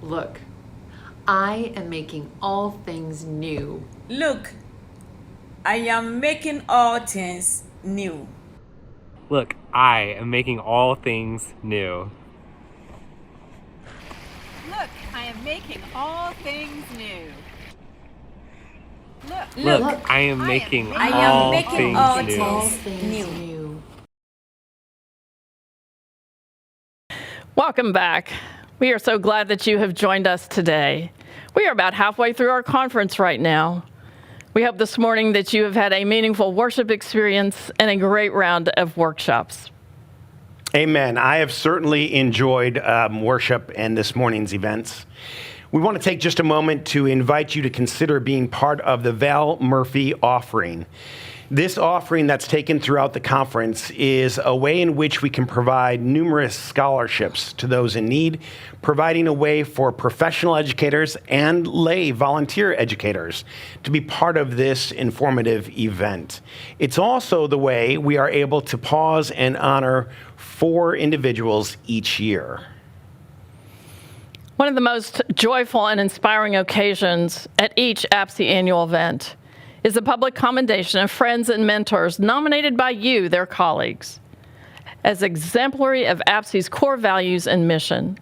Look, I am making all things new. Look, I am making all things new. Look, I am making all things new. Look, I am making all things new. Look, I am making all things new. Welcome back. We are so glad that you have joined us today. We are about halfway through our conference right now. We hope this morning that you have had a meaningful worship experience and a great round of workshops. Amen. I have certainly enjoyed worship and this morning's events. We want to take just a moment to invite you to consider being part of the Val Murphy offering. This offering that's taken throughout the conference is a way in which we can provide numerous scholarships to those in need, providing a way for professional educators and lay volunteer educators to be part of this informative event. It's also the way we are able to pause and honor 4 individuals each year. One of the most joyful and inspiring occasions at each APCE annual event is the public commendation of friends and mentors nominated by you, their colleagues, as exemplary of APCE's core values and mission.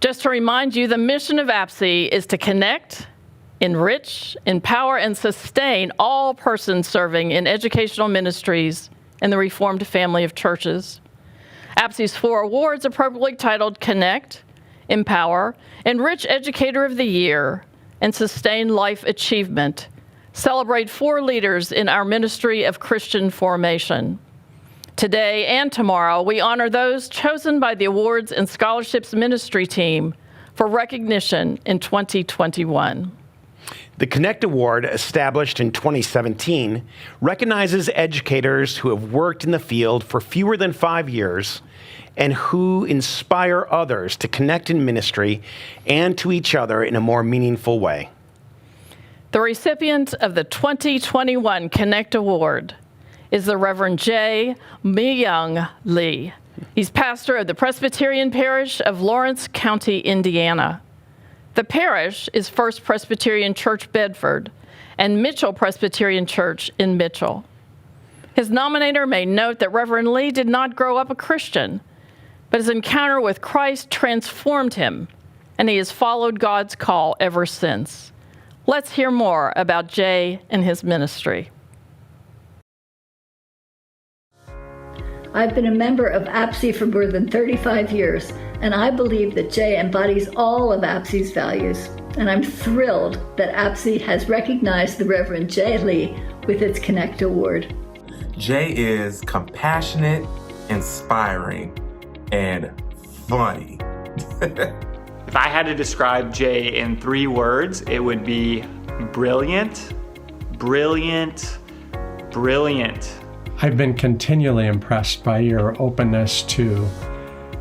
Just to remind you, the mission of APCE is to connect, enrich, empower, and sustain all persons serving in educational ministries in the Reformed family of churches. APCE's 4 awards, appropriately titled Connect, Empower, Enrich Educator of the Year, and Sustain Life Achievement, celebrate 4 leaders in our ministry of Christian formation. Today and tomorrow, we honor those chosen by the Awards and Scholarships Ministry team for recognition in 2021. The Connect Award, established in 2017, recognizes educators who have worked in the field for fewer than 5 years and who inspire others to connect in ministry and to each other in a more meaningful way. The recipient of the 2021 Connect Award is the Reverend J. Myung Lee. He's pastor of the Presbyterian Parish of Lawrence County, Indiana. The parish is First Presbyterian Church, Bedford, and Mitchell Presbyterian Church in Mitchell. His nominator may note that Reverend Lee did not grow up a Christian, but his encounter with Christ transformed him, and he has followed God's call ever since. Let's hear more about Jay and his ministry. I've been a member of APCE for more than 35 years, and I believe that Jay embodies all of APCE's values. And I'm thrilled that APCE has recognized the Reverend Jay Lee with its Connect Award. Jay is compassionate, inspiring, and funny. If I had to describe Jay in 3 words, it would be brilliant, brilliant, brilliant. I've been continually impressed by your openness to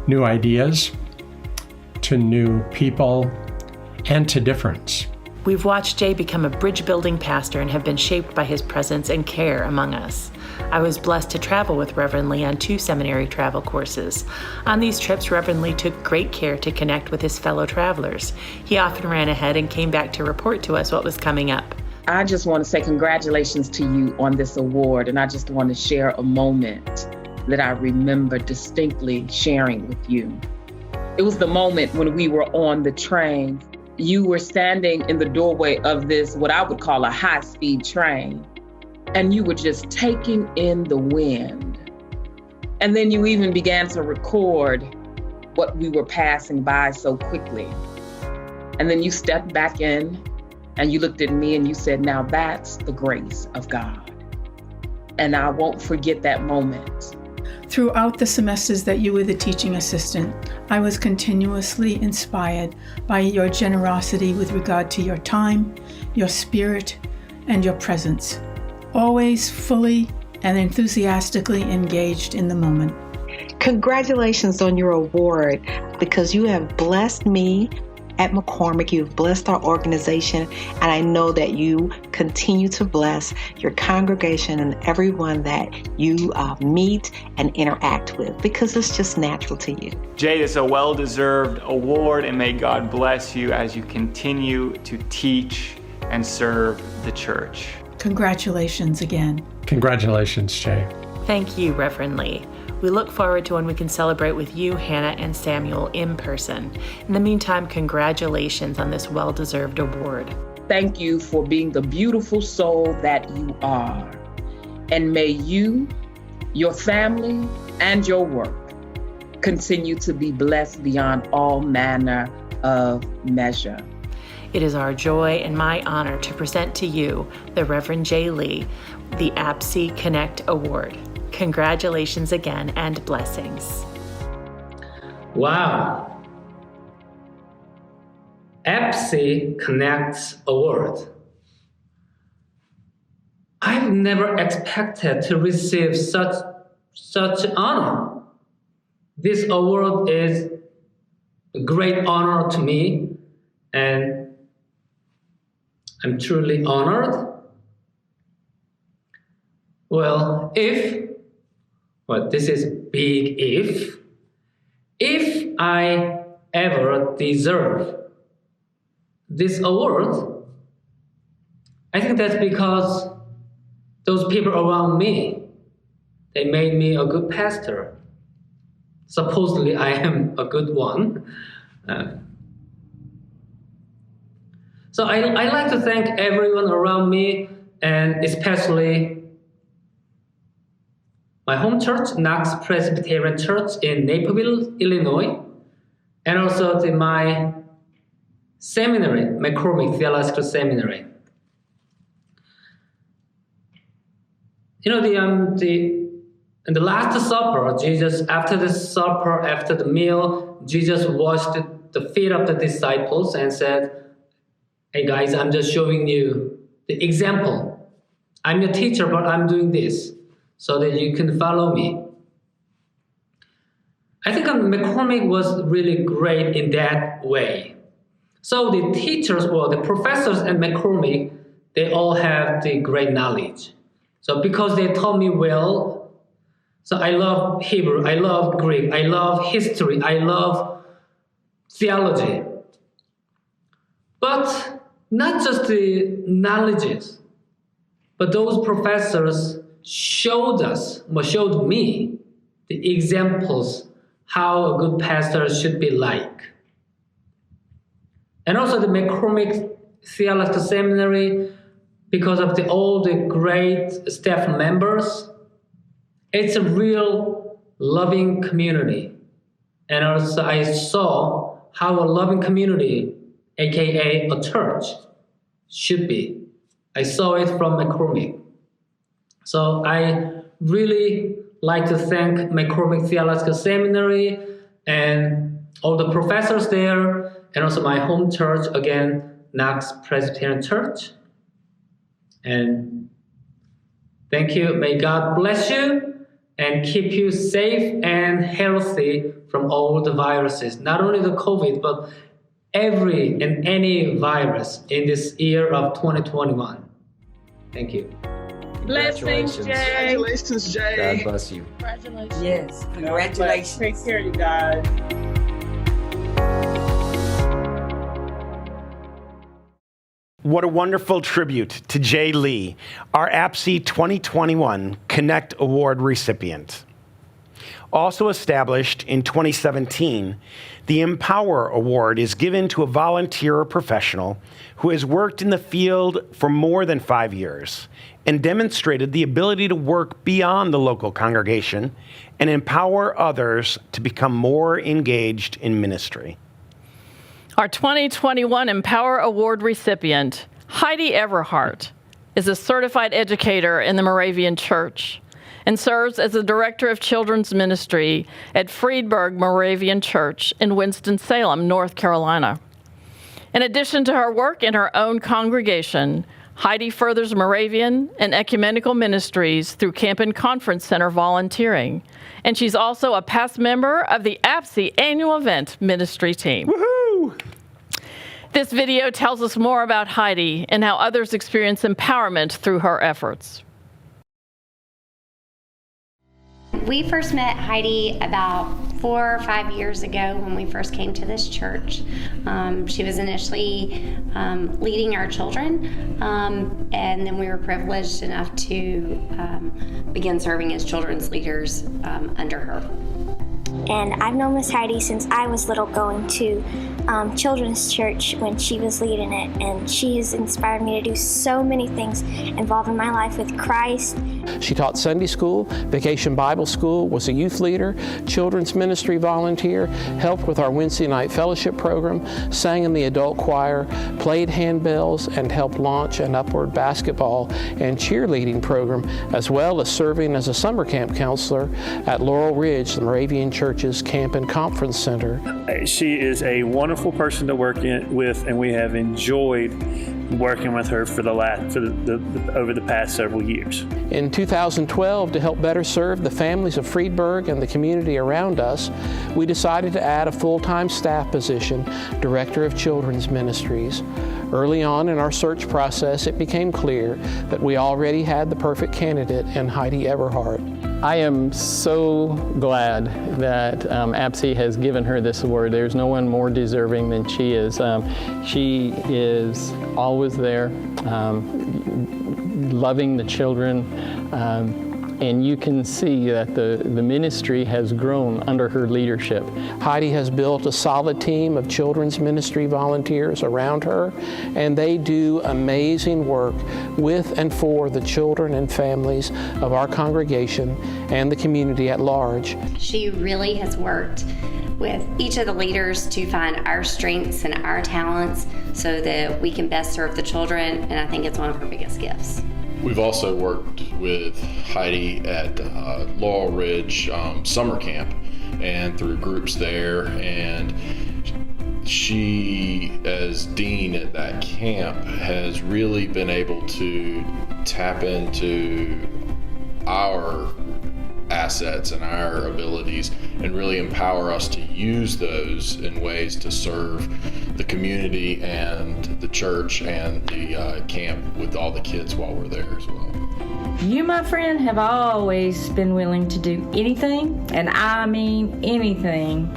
new ideas, to new people, and to difference. We've watched Jay become a bridge-building pastor and have been shaped by his presence and care among us. I was blessed to travel with Reverend Lee on 2 seminary travel courses. On these trips, Reverend Lee took great care to connect with his fellow travelers. He often ran ahead and came back to report to us what was coming up. I just want to say congratulations to you on this award, and I just want to share a moment that I remember distinctly sharing with you. It was the moment when we were on the train. You were standing in the doorway of this, what I would call a high-speed train, and you were just taking in the wind. And then you even began to record what we were passing by so quickly. And then you stepped back in and you looked at me and you said, now that's the grace of God. And I won't forget that moment. Throughout the semesters that you were the teaching assistant, I was continuously inspired by your generosity with regard to your time, your spirit, and your presence. Always fully and enthusiastically engaged in the moment. Congratulations on your award, because you have blessed me at McCormick. You've blessed our organization, and I know that you continue to bless your congregation and everyone that you meet and interact with, because it's just natural to you. Jay, it's a well-deserved award, and may God bless you as you continue to teach and serve the church. Congratulations again. Congratulations, Jay. Thank you, Reverend Lee. We look forward to when we can celebrate with you, Hannah, and Samuel in person. In the meantime, congratulations on this well-deserved award. Thank you for being the beautiful soul that you are. And may you, your family, and your work continue to be blessed beyond all manner of measure. It is our joy and my honor to present to you, the Reverend Jay Lee, the APCE Connect Award. Congratulations again and blessings. Wow. APCE Connect Award. I've never expected to receive such honor. This award is a great honor to me, and I'm truly honored. Well, this is big if I ever deserve this award, I think that's because those people around me, they made me a good pastor. Supposedly I am a good one. So I like to thank everyone around me, and especially my home church, Knox Presbyterian Church in Naperville, Illinois, and also my seminary, McCormick Theological Seminary. You know, in the Last Supper, Jesus, after the supper, after the meal, Jesus washed the feet of the disciples and said, "Hey guys, I'm just showing you the example. I'm your teacher, but I'm doing this so that you can follow me." I think McCormick was really great in that way. So the teachers or the professors at McCormick, they all have the great knowledge. So because they taught me well, so I love Hebrew, I love Greek, I love history, I love theology. But not just the knowledges, but those professors showed me the examples how a good pastor should be like. And also the McCormick Theological Seminary, because of all the great staff members, it's a real loving community. And also I saw how a loving community, aka a church, should be. I saw it from McCormick. So I really like to thank McCormick Theological Seminary and all the professors there, and also my home church, again, Knox Presbyterian Church. And thank you. May God bless you and keep you safe and healthy from all the viruses, not only the COVID, but every and any virus in this year of 2021. Thank you. Blessings, Jay. Congratulations, Jay. God bless you. Congratulations. Yes, congratulations. Take care, you guys. What a wonderful tribute to Jay Lee, our APCE 2021 Connect Award recipient. Also established in 2017, the Empower Award is given to a volunteer or professional who has worked in the field for more than 5 years and demonstrated the ability to work beyond the local congregation and empower others to become more engaged in ministry. Our 2021 Empower Award recipient, Heidi Everhart, is a certified educator in the Moravian Church and serves as the Director of Children's Ministry at Friedberg Moravian Church in Winston-Salem, North Carolina. In addition to her work in her own congregation, Heidi furthers Moravian and ecumenical ministries through Camp and Conference Center volunteering, and she's also a past member of the APCE annual event ministry team. Woohoo! This video tells us more about Heidi and how others experience empowerment through her efforts. We first met Heidi about 4 or 5 years ago when we first came to this church. She was initially leading our children, and then we were privileged enough to begin serving as children's leaders under her. And I've known Miss Heidi since I was little, going to children's church when she was leading it, and she has inspired me to do so many things involving my life with Christ. She taught Sunday school, Vacation Bible School, was a youth leader, children's ministry volunteer, helped with our Wednesday night fellowship program, sang in the adult choir, played handbells, and helped launch an upward basketball and cheerleading program, as well as serving as a summer camp counselor at Laurel Ridge, the Moravian Church's Camp and Conference Center. She is a wonderful person to work with, and we have enjoyed working with her for over the past several years. In 2012, to help better serve the families of Friedberg and the community around us, we decided to add a full-time staff position, Director of Children's Ministries. Early on in our search process, it became clear that we already had the perfect candidate in Heidi Everhart. I am so glad that APCE has given her this award. There's no one more deserving than she is. She is always there, loving the children, and you can see that the ministry has grown under her leadership. Heidi has built a solid team of children's ministry volunteers around her, and they do amazing work with and for the children and families of our congregation and the community at large. She really has worked with each of the leaders to find our strengths and our talents so that we can best serve the children, and I think it's one of her biggest gifts. We've also worked with Heidi at Laurel Ridge summer camp and through groups there, and she, as dean at that camp, has really been able to tap into our assets and our abilities and really empower us to use those in ways to serve the community and the church and the camp with all the kids while we're there as well. You, my friend, have always been willing to do anything, and I mean anything,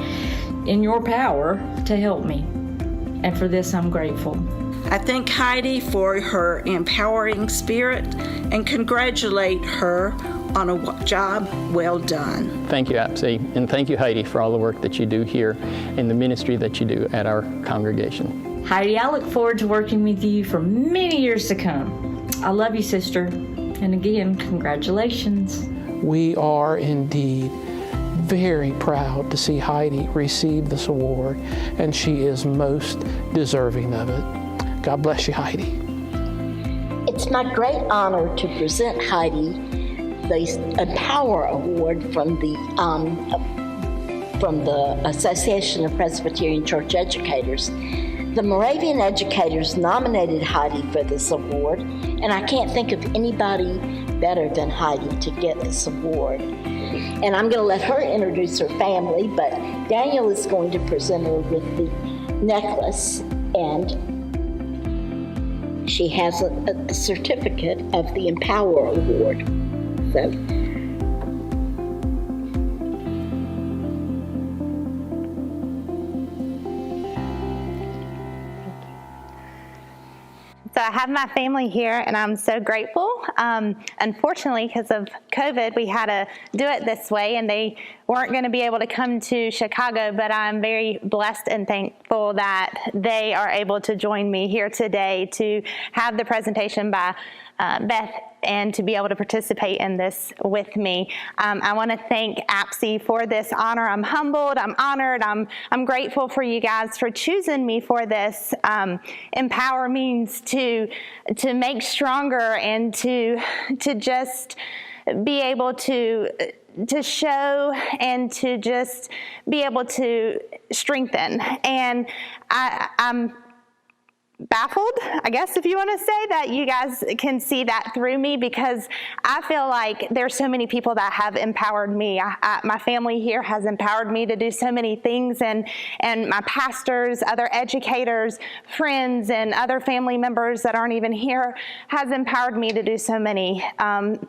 in your power to help me. And for this, I'm grateful. I thank Heidi for her empowering spirit and congratulate her on a job well done. Thank you, APCE, and thank you, Heidi, for all the work that you do here and the ministry that you do at our congregation. Heidi, I look forward to working with you for many years to come. I love you, sister. And again, congratulations. We are indeed very proud to see Heidi receive this award, and she is most deserving of it. God bless you, Heidi. It's my great honor to present Heidi the Empower Award from the Association of Presbyterian Church Educators. The Moravian educators nominated Heidi for this award, and I can't think of anybody better than Heidi to get this award. And I'm going to let her introduce her family, but Daniel is going to present her with the necklace, and she has a certificate of the Empower Award. So, So I have my family here, and I'm so grateful. Unfortunately, because of COVID, we had to do it this way, and they weren't going to be able to come to Chicago, but I'm very blessed and thankful that they are able to join me here today to have the presentation by Beth and to be able to participate in this with me. I want to thank APCE for this honor. I'm humbled, I'm honored, I'm grateful for you guys for choosing me for this. Empower means to make stronger and to just be able to show and to just be able to strengthen. And baffled, I guess, if you want to say, that you guys can see that through me, because I feel like there's so many people that have empowered me. My family here has empowered me to do so many things, and my pastors, other educators, friends, and other family members that aren't even here has empowered me to do so many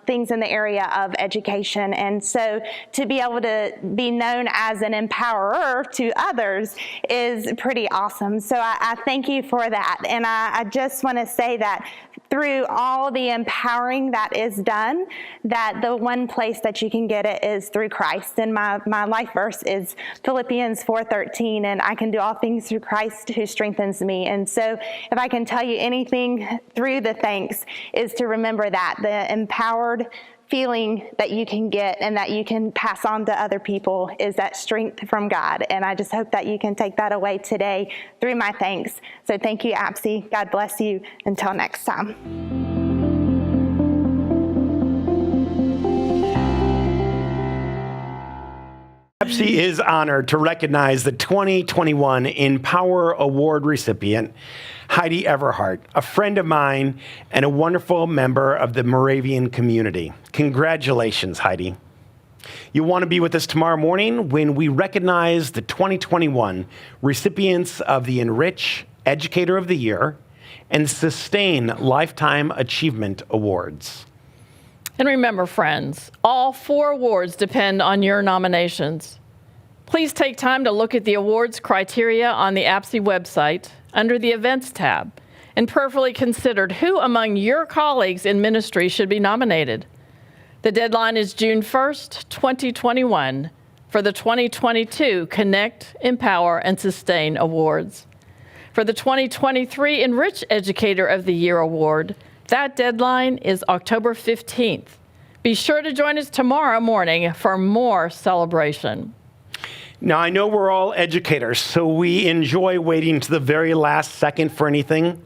things in the area of education. And so to be able to be known as an empowerer to others is pretty awesome. So I thank you for that. And I just want to say that through all the empowering that is done, that the one place that you can get it is through Christ. And my life verse is Philippians 4:13, and I can do all things through Christ who strengthens me. And so if I can tell you anything through the thanks, is to remember that the empowered feeling that you can get and that you can pass on to other people is that strength from God. And I just hope that you can take that away today through my thanks. So thank you, APCE. God bless you. Until next time. APCE is honored to recognize the 2021 Empower Award recipient, Heidi Everhart, a friend of mine and a wonderful member of the Moravian community. Congratulations, Heidi. You'll want to be with us tomorrow morning when we recognize the 2021 recipients of the Enrich Educator of the Year and Sustain Lifetime Achievement Awards. And remember, friends, all 4 awards depend on your nominations. Please take time to look at the awards criteria on the APCE website under the Events tab and prayerfully consider who among your colleagues in ministry should be nominated. The deadline is June 1st, 2021 for the 2022 Connect, Empower, and Sustain Awards. For the 2023 Enrich Educator of the Year Award, that deadline is October 15th. Be sure to join us tomorrow morning for more celebration. Now, I know we're all educators, so we enjoy waiting to the very last second for anything,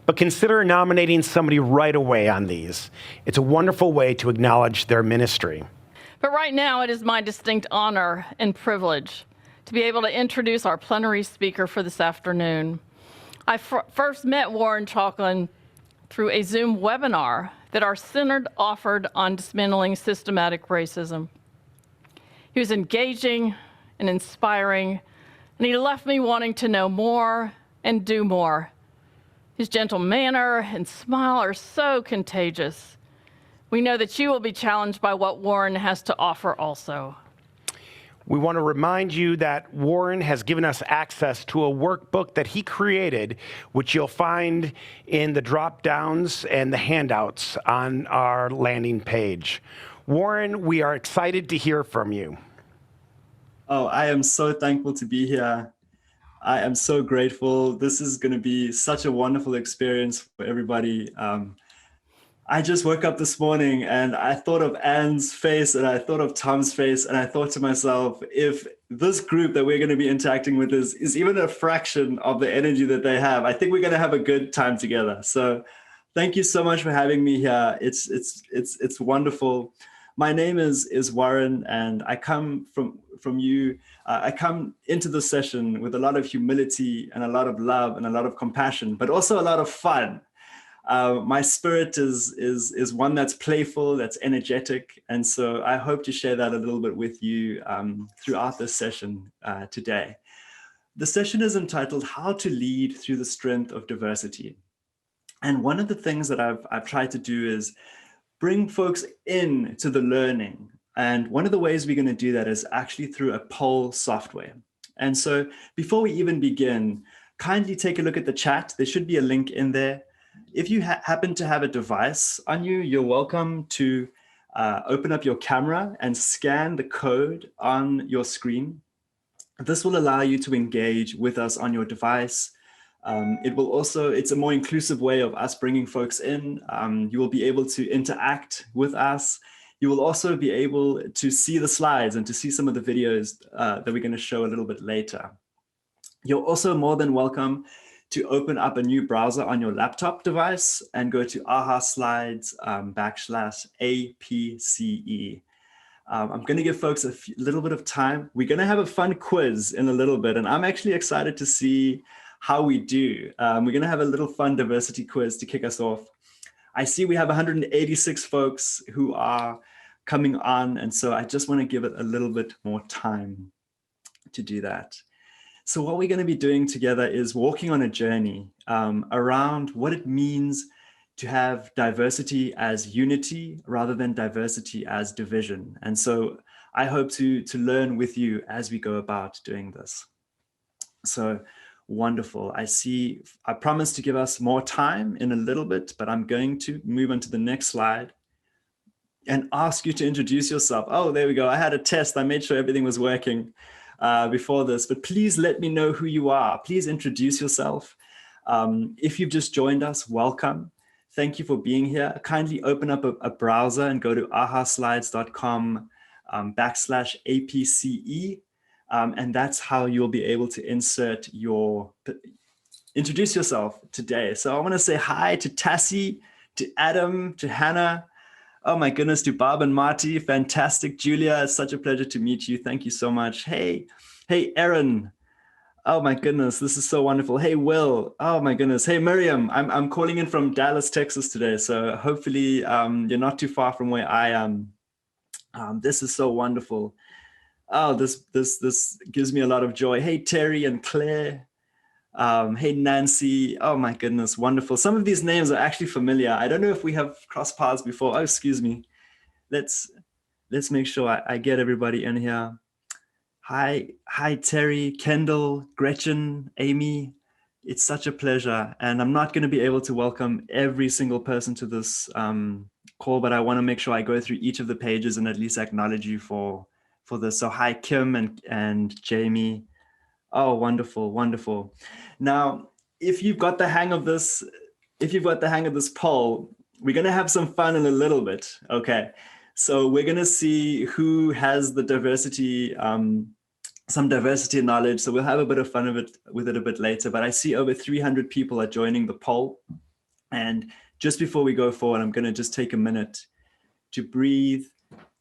but consider nominating somebody right away on these. It's a wonderful way to acknowledge their ministry. But right now, it is my distinct honor and privilege to be able to introduce our plenary speaker for this afternoon. I first met Warren Chalklin through a Zoom webinar that our synod offered on dismantling systematic racism. He was engaging and inspiring, and he left me wanting to know more and do more. His gentle manner and smile are so contagious. We know that you will be challenged by what Warren has to offer also. We want to remind you that Warren has given us access to a workbook that he created, which you'll find in the drop-downs and the handouts on our landing page. Warren, we are excited to hear from you. Oh, I am so thankful to be here. I am so grateful. This is going to be such a wonderful experience for everybody. I just woke up this morning and I thought of Anne's face and I thought of Tom's face and I thought to myself, if this group that we're going to be interacting with is even a fraction of the energy that they have, I think we're going to have a good time together. So thank you so much for having me here. It's wonderful. My name is Warren, and I come from you. I come into this session with a lot of humility and a lot of love and a lot of compassion, but also a lot of fun. My spirit is one that's playful, that's energetic, and so I hope to share that a little bit with you throughout this session today. The session is entitled "How to Lead Through the Strength of Diversity," and one of the things that I've tried to do is bring folks into the learning. And one of the ways we're going to do that is actually through a poll software. And so before we even begin, kindly take a look at the chat. There should be a link in there. If you happen to have a device on you, you're welcome to open up your camera and scan the code on your screen. This will allow you to engage with us on your device. It's a more inclusive way of us bringing folks in. You will be able to interact with us. You will also be able to see the slides and to see some of the videos that we're going to show a little bit later. You're also more than welcome to open up a new browser on your laptop device and go to AHA Slides /APCE. I'm going to give folks a little bit of time. We're going to have a fun quiz in a little bit, and I'm actually excited to see how we do. We're going to have a little fun diversity quiz to kick us off. I see we have 186 folks who are coming on, and so I just want to give it a little bit more time to do that. So what we're going to be doing together is walking on a journey around what it means to have diversity as unity rather than diversity as division. And so I hope to learn with you as we go about doing this. So wonderful. I promise to give us more time in a little bit, but I'm going to move on to the next slide and ask you to introduce yourself. Oh, there we go. I had a test. I made sure everything was working before this, but please let me know who you are. Please introduce yourself. If you've just joined us, welcome. Thank you for being here. Kindly open up a browser and go to ahaslides.com /APCE. And that's how you'll be able to introduce yourself today. So I want to say hi to Tassie, to Adam, to Hannah. Oh my goodness, to Bob and Marty. Fantastic. Julia, it's such a pleasure to meet you. Thank you so much. Hey, Erin. Oh my goodness, this is so wonderful. Hey, Will. Oh my goodness. Hey, Miriam. I'm calling in from Dallas, Texas today. So hopefully you're not too far from where I am. This is so wonderful. Oh, this gives me a lot of joy. Hey, Terry and Claire. Hey, Nancy. Oh my goodness, wonderful. Some of these names are actually familiar. I don't know if we have crossed paths before. Oh, excuse me. Let's make sure I get everybody in here. Hi, Terry, Kendall, Gretchen, Amy. It's such a pleasure. And I'm not going to be able to welcome every single person to this call, but I want to make sure I go through each of the pages and at least acknowledge you for this. So hi, Kim and Jamie. Oh, wonderful, wonderful. Now, if you've got the hang of this poll, we're going to have some fun in a little bit. Okay. So we're going to see who has the diversity, some diversity knowledge. So we'll have a bit of fun with it a bit later. But I see over 300 people are joining the poll. And just before we go forward, I'm going to just take a minute to breathe,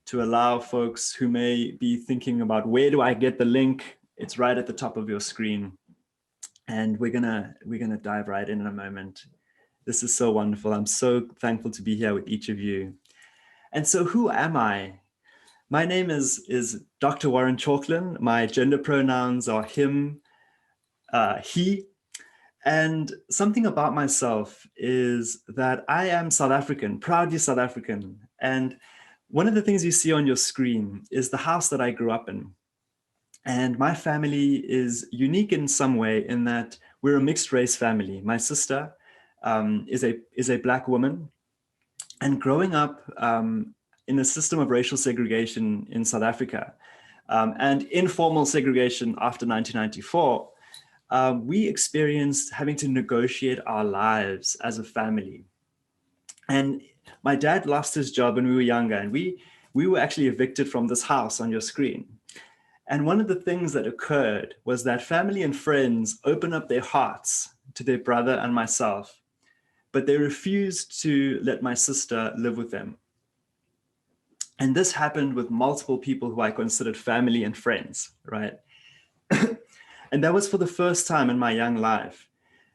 to allow folks who may be thinking about where do I get the link? It's right at the top of your screen. And we're gonna dive right in a moment. This is so wonderful. I'm so thankful to be here with each of you. And so who am I? My name is Dr. Warren Chalklin. My gender pronouns are him, he. And something about myself is that I am South African, proudly South African. And one of the things you see on your screen is the house that I grew up in. And my family is unique in some way in that we're a mixed race family. My sister is a Black woman. And growing up in a system of racial segregation in South Africa and informal segregation after 1994, we experienced having to negotiate our lives as a family. And my dad lost his job when we were younger, and we were actually evicted from this house on your screen. And one of the things that occurred was that family and friends opened up their hearts to their brother and myself, but they refused to let my sister live with them. And this happened with multiple people who I considered family and friends, right? And that was for the first time in my young life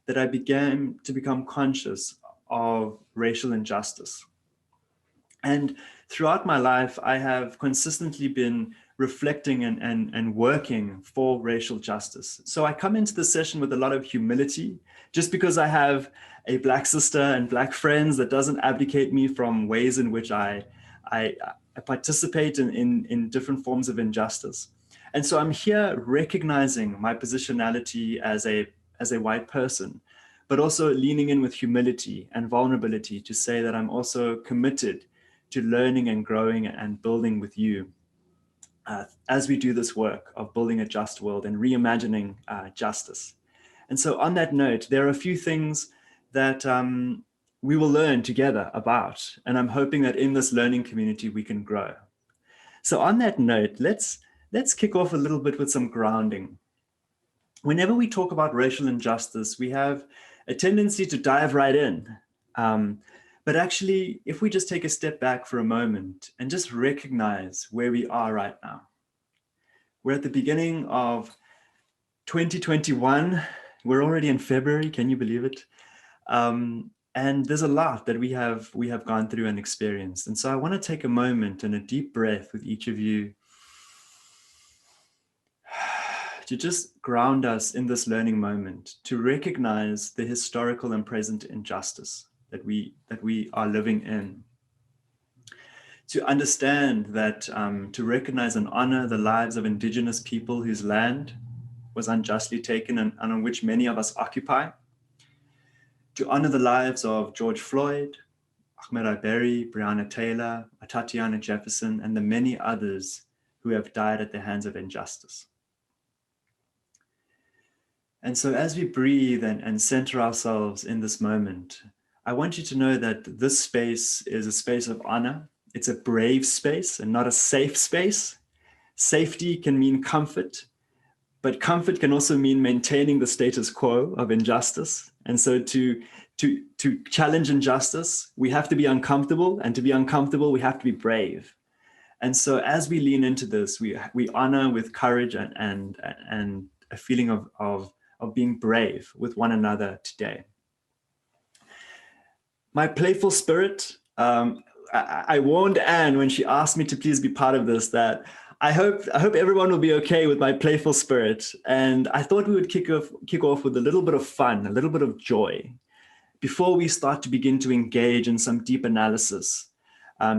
that I began to become conscious of racial injustice. And throughout my life, I have consistently been reflecting and working for racial justice. So I come into the session with a lot of humility, just because I have a Black sister and Black friends, that doesn't abdicate me from ways in which I participate in different forms of injustice. And so I'm here recognizing my positionality as a white person, but also leaning in with humility and vulnerability to say that I'm also committed to learning and growing and building with you as we do this work of building a just world and reimagining justice. And so on that note, there are a few things that we will learn together about, and I'm hoping that in this learning community we can grow. So on that note, let's kick off a little bit with some grounding. Whenever we talk about racial injustice, we have a tendency to dive right in. But actually, if we just take a step back for a moment and just recognize where we are right now. We're at the beginning of 2021. We're already in February. Can you believe it? And there's a lot that we have gone through and experienced. And so I want to take a moment and a deep breath with each of you to just ground us in this learning moment, to recognize the historical and present injustice that we are living in, to understand that, to recognize and honor the lives of indigenous people whose land was unjustly taken and on which many of us occupy, to honor the lives of George Floyd, Ahmaud Arbery, Breonna Taylor, Tatiana Jefferson, and the many others who have died at the hands of injustice. And so as we breathe and center ourselves in this moment, I want you to know that this space is a space of honor. It's a brave space and not a safe space. Safety can mean comfort, but comfort can also mean maintaining the status quo of injustice. And so to challenge injustice, we have to be uncomfortable, and to be uncomfortable, we have to be brave. And so as we lean into this, we honor with courage and a feeling of being brave with one another today. My playful spirit, I warned Anne when she asked me to please be part of this, that I hope everyone will be okay with my playful spirit. And I thought we would kick off with a little bit of fun, a little bit of joy, before we start to begin to engage in some deep analysis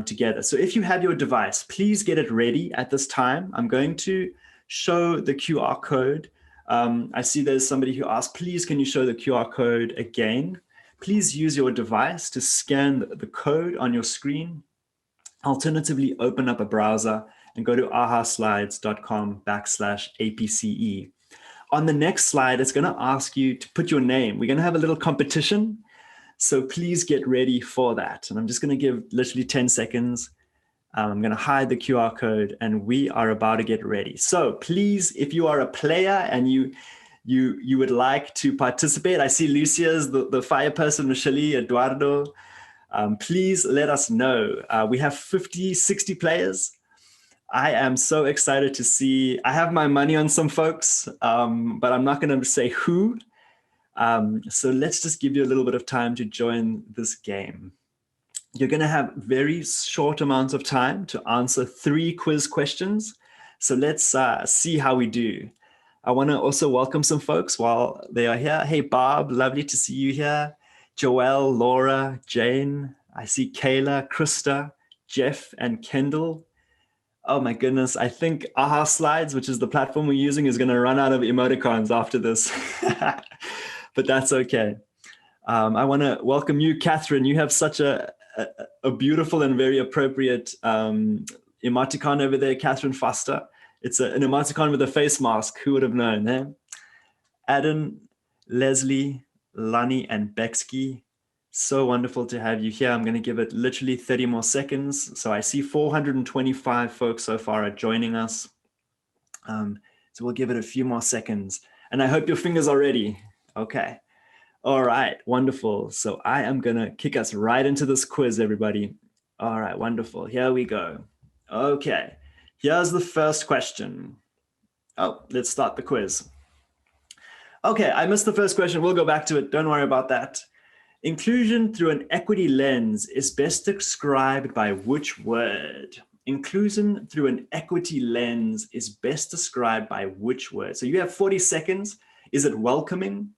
together. So if you have your device, please get it ready at this time. I'm going to show the QR code. I see there's somebody who asked, please, can you show the QR code again? Please use your device to scan the code on your screen. Alternatively, open up a browser and go to ahaslides.com/APCE. On the next slide, it's going to ask you to put your name. We're going to have a little competition, so please get ready for that. And I'm just going to give literally 10 seconds. I'm going to hide the QR code, and we are about to get ready. So please, if you are a player and you would like to participate, I see Lucia's the fire person, Michelle, Eduardo. Please let us know. We have 50, 60 players. I am so excited to see. I have my money on some folks, but I'm not going to say who. So let's just give you a little bit of time to join this game. You're going to have very short amounts of time to answer 3 quiz questions. So let's see how we do. I want to also welcome some folks while they are here. Hey, Bob, lovely to see you here. Joelle, Laura, Jane. I see Kayla, Krista, Jeff, and Kendall. Oh my goodness, I think AHA Slides, which is the platform we're using, is going to run out of emoticons after this. But that's okay. I want to welcome you, Catherine. You have such a beautiful and very appropriate emoticon over there, Catherine Foster. It's an emoticon with a face mask. Who would have known? Eh? Adam, Leslie, Lani, and Bexky. So wonderful to have you here. I'm going to give it literally 30 more seconds. So I see 425 folks so far are joining us. So we'll give it a few more seconds. And I hope your fingers are ready. Okay. All right. Wonderful. So I am going to kick us right into this quiz, everybody. All right. Wonderful. Here we go. Okay. Here's the first question. Oh, let's start the quiz. Okay. I missed the first question. We'll go back to it. Don't worry about that. Inclusion through an equity lens is best described by which word? Inclusion through an equity lens is best described by which word? So you have 40 seconds. Is it welcoming?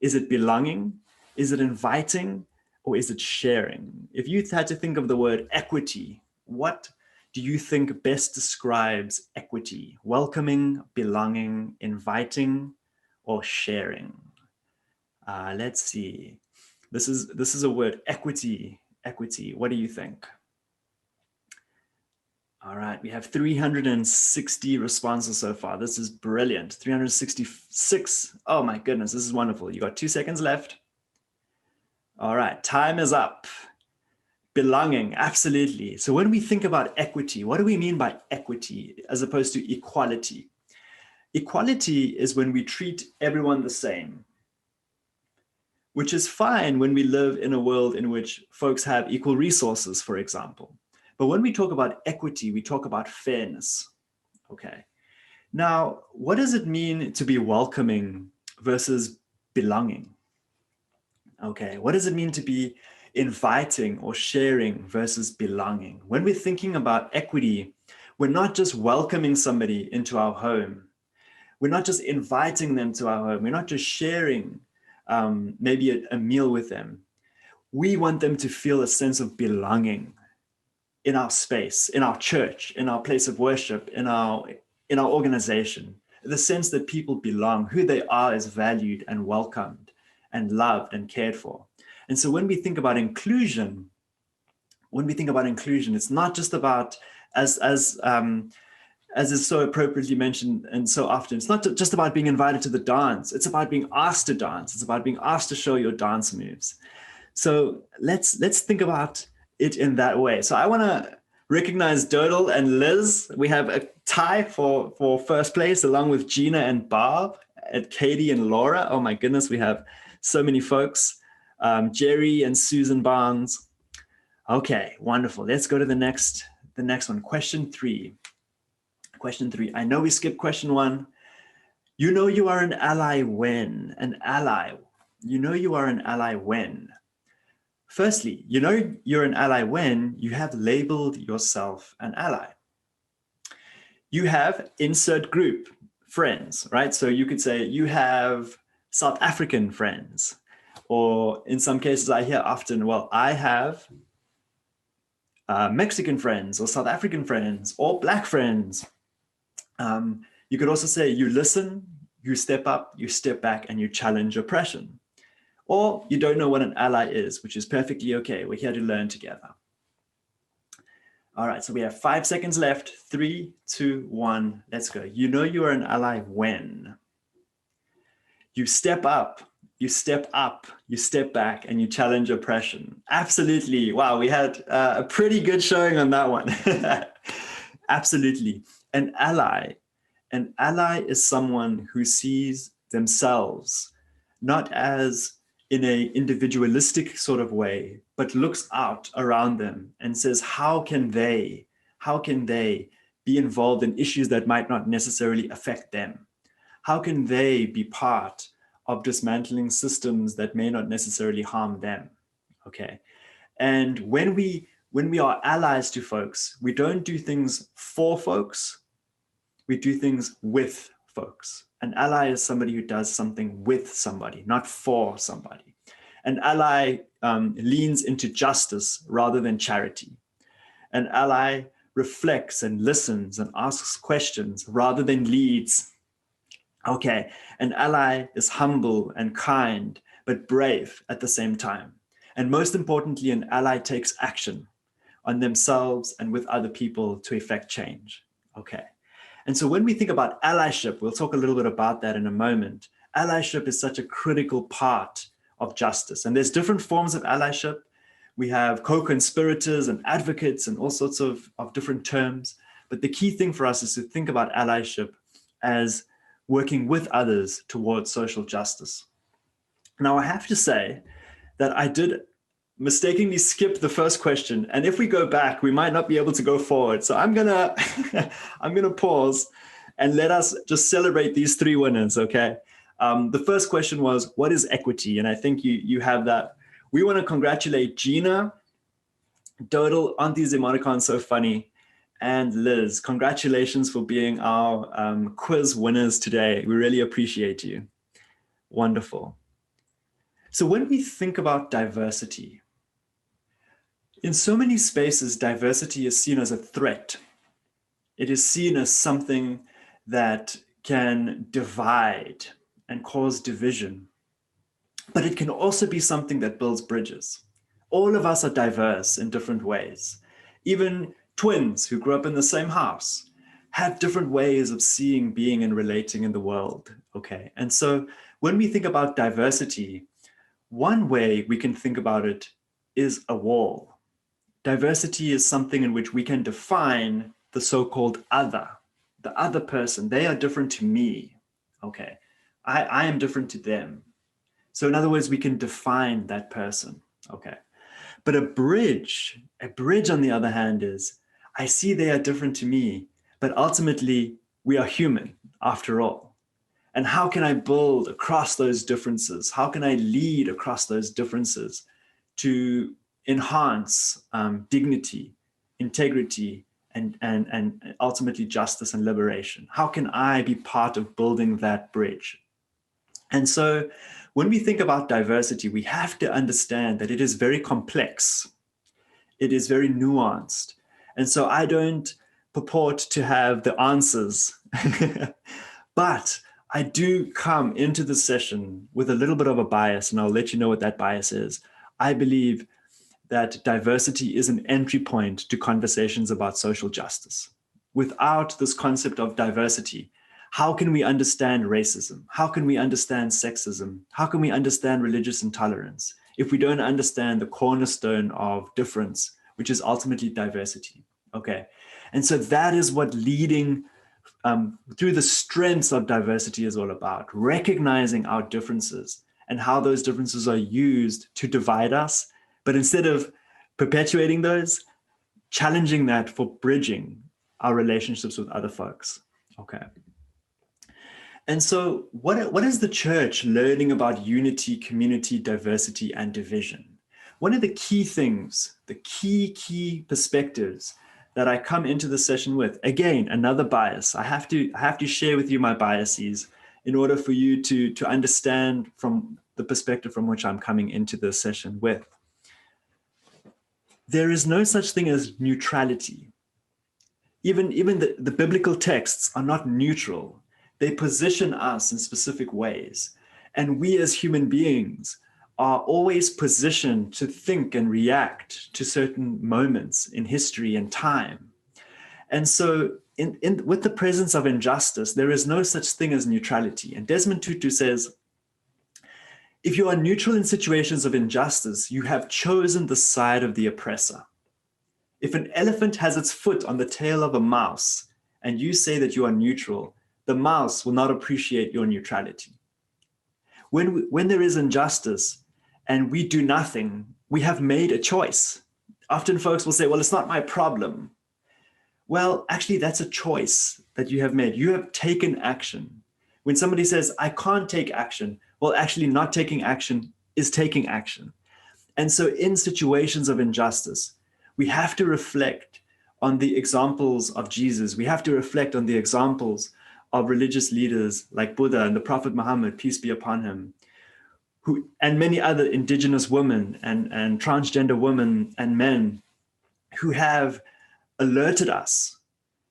Is it belonging? Is it inviting? Or is it sharing? If you had to think of the word equity, what do you think best describes equity? Welcoming, belonging, inviting, or sharing? Let's see. This is a word, equity. What do you think? All right, we have 360 responses so far. This is brilliant. 366. Oh my goodness, this is wonderful. You got 2 seconds left. All right, time is up. Belonging, absolutely. So when we think about equity, what do we mean by equity as opposed to equality? Equality is when we treat everyone the same, which is fine when we live in a world in which folks have equal resources, for example. But when we talk about equity, we talk about fairness. Okay. Now, what does it mean to be welcoming versus belonging? Okay, what does it mean to be inviting or sharing versus belonging? When we're thinking about equity, we're not just welcoming somebody into our home. We're not just inviting them to our home. We're not just sharing maybe a meal with them. We want them to feel a sense of belonging in our space, in our church, in our place of worship, in our organization. The sense that people belong, who they are is valued and welcomed and loved and cared for. And so when we think about inclusion, it's not just about, as is so appropriately mentioned and so often, it's not just about being invited to the dance. It's about being asked to dance. It's about being asked to show your dance moves. So let's think about it in that way. So I want to recognize Dodal and Liz. We have a tie for first place, along with Gina and Barb, and Katie and Laura. Oh my goodness, we have so many folks. Jerry and Susan Barnes. Okay, wonderful. Let's go to the next one. Question 3. I know we skipped question 1. You know you are an ally when. You know you are an ally when. Firstly, you know you're an ally when you have labeled yourself an ally. You have insert group, friends, right? So you could say you have South African friends, or in some cases I hear often, well, I have Mexican friends or South African friends or Black friends. You could also say you listen, you step up, you step back, and you challenge oppression. Or you don't know what an ally is, which is perfectly okay. We're here to learn together. All right, so we have 5 seconds left. 3, 2, 1, let's go. You know you are an ally when you step up, you step back, and you challenge oppression. Absolutely. Wow, we had a pretty good showing on that one. Absolutely. An ally is someone who sees themselves not as in a individualistic sort of way, but looks out around them and says, how can they be involved in issues that might not necessarily affect them? How can they be part of dismantling systems that may not necessarily harm them? Okay. And when we are allies to folks, we don't do things for folks, we do things with folks. An ally is somebody who does something with somebody, not for somebody. An ally leans into justice rather than charity. An ally reflects and listens and asks questions rather than leads. Okay, an ally is humble and kind, but brave at the same time. And most importantly, an ally takes action on themselves and with other people to effect change. Okay. And so when we think about allyship, we'll talk a little bit about that in a moment. Allyship is such a critical part of justice. And there's different forms of allyship. We have co-conspirators and advocates and all sorts of different terms. But the key thing for us is to think about allyship as working with others towards social justice. Now, I have to say that I did mistakenly skip the first question. And if we go back, we might not be able to go forward. So I'm gonna pause and let us just celebrate these 3 winners, okay? The first question was, what is equity? And I think you have that. We want to congratulate Gina, Dodal, Auntie Zemonicon, so funny, and Liz. Congratulations for being our quiz winners today. We really appreciate you. Wonderful. So when we think about diversity, in so many spaces, diversity is seen as a threat. It is seen as something that can divide and cause division. But it can also be something that builds bridges. All of us are diverse in different ways. Even twins who grew up in the same house have different ways of seeing, being, and relating in the world, okay? And so when we think about diversity, one way we can think about it is a wall. Diversity is something in which we can define the so-called other, the other person. They are different to me, okay? I am different to them. So in other words, we can define that person, okay? But a bridge on the other hand is, I see they are different to me, but ultimately we are human after all. And how can I build across those differences? How can I lead across those differences to enhance dignity, integrity, and ultimately justice and liberation? How can I be part of building that bridge? And so when we think about diversity, we have to understand that it is very complex. It is very nuanced. And so I don't purport to have the answers, but I do come into the session with a little bit of a bias, and I'll let you know what that bias is. I believe that diversity is an entry point to conversations about social justice. Without this concept of diversity, how can we understand racism? How can we understand sexism? How can we understand religious intolerance if we don't understand the cornerstone of difference, which is ultimately diversity? Okay, and so that is what leading through the strengths of diversity is all about, recognizing our differences and how those differences are used to divide us, but instead of perpetuating those, challenging that for bridging our relationships with other folks. Okay. And so what is the church learning about unity, community, diversity, and division? One of the key things, the key perspectives that I come into the session with, again, another bias. I have to share with you my biases in order for you to understand from the perspective from which I'm coming into the session with. There is no such thing as neutrality. Even the biblical texts are not neutral. They position us in specific ways. And we as human beings are always positioned to think and react to certain moments in history and time. And so with the presence of injustice, there is no such thing as neutrality. And Desmond Tutu says, if you are neutral in situations of injustice, you have chosen the side of the oppressor. If an elephant has its foot on the tail of a mouse and you say that you are neutral, the mouse will not appreciate your neutrality. When there is injustice and we do nothing, we have made a choice. Often folks will say, well, it's not my problem. Well, actually, that's a choice that you have made. You have taken action. When somebody says, I can't take action, well, actually not taking action is taking action. And so in situations of injustice, we have to reflect on the examples of Jesus. We have to reflect on the examples of religious leaders like Buddha and the Prophet Muhammad, peace be upon him, and many other indigenous women and transgender women and men who have alerted us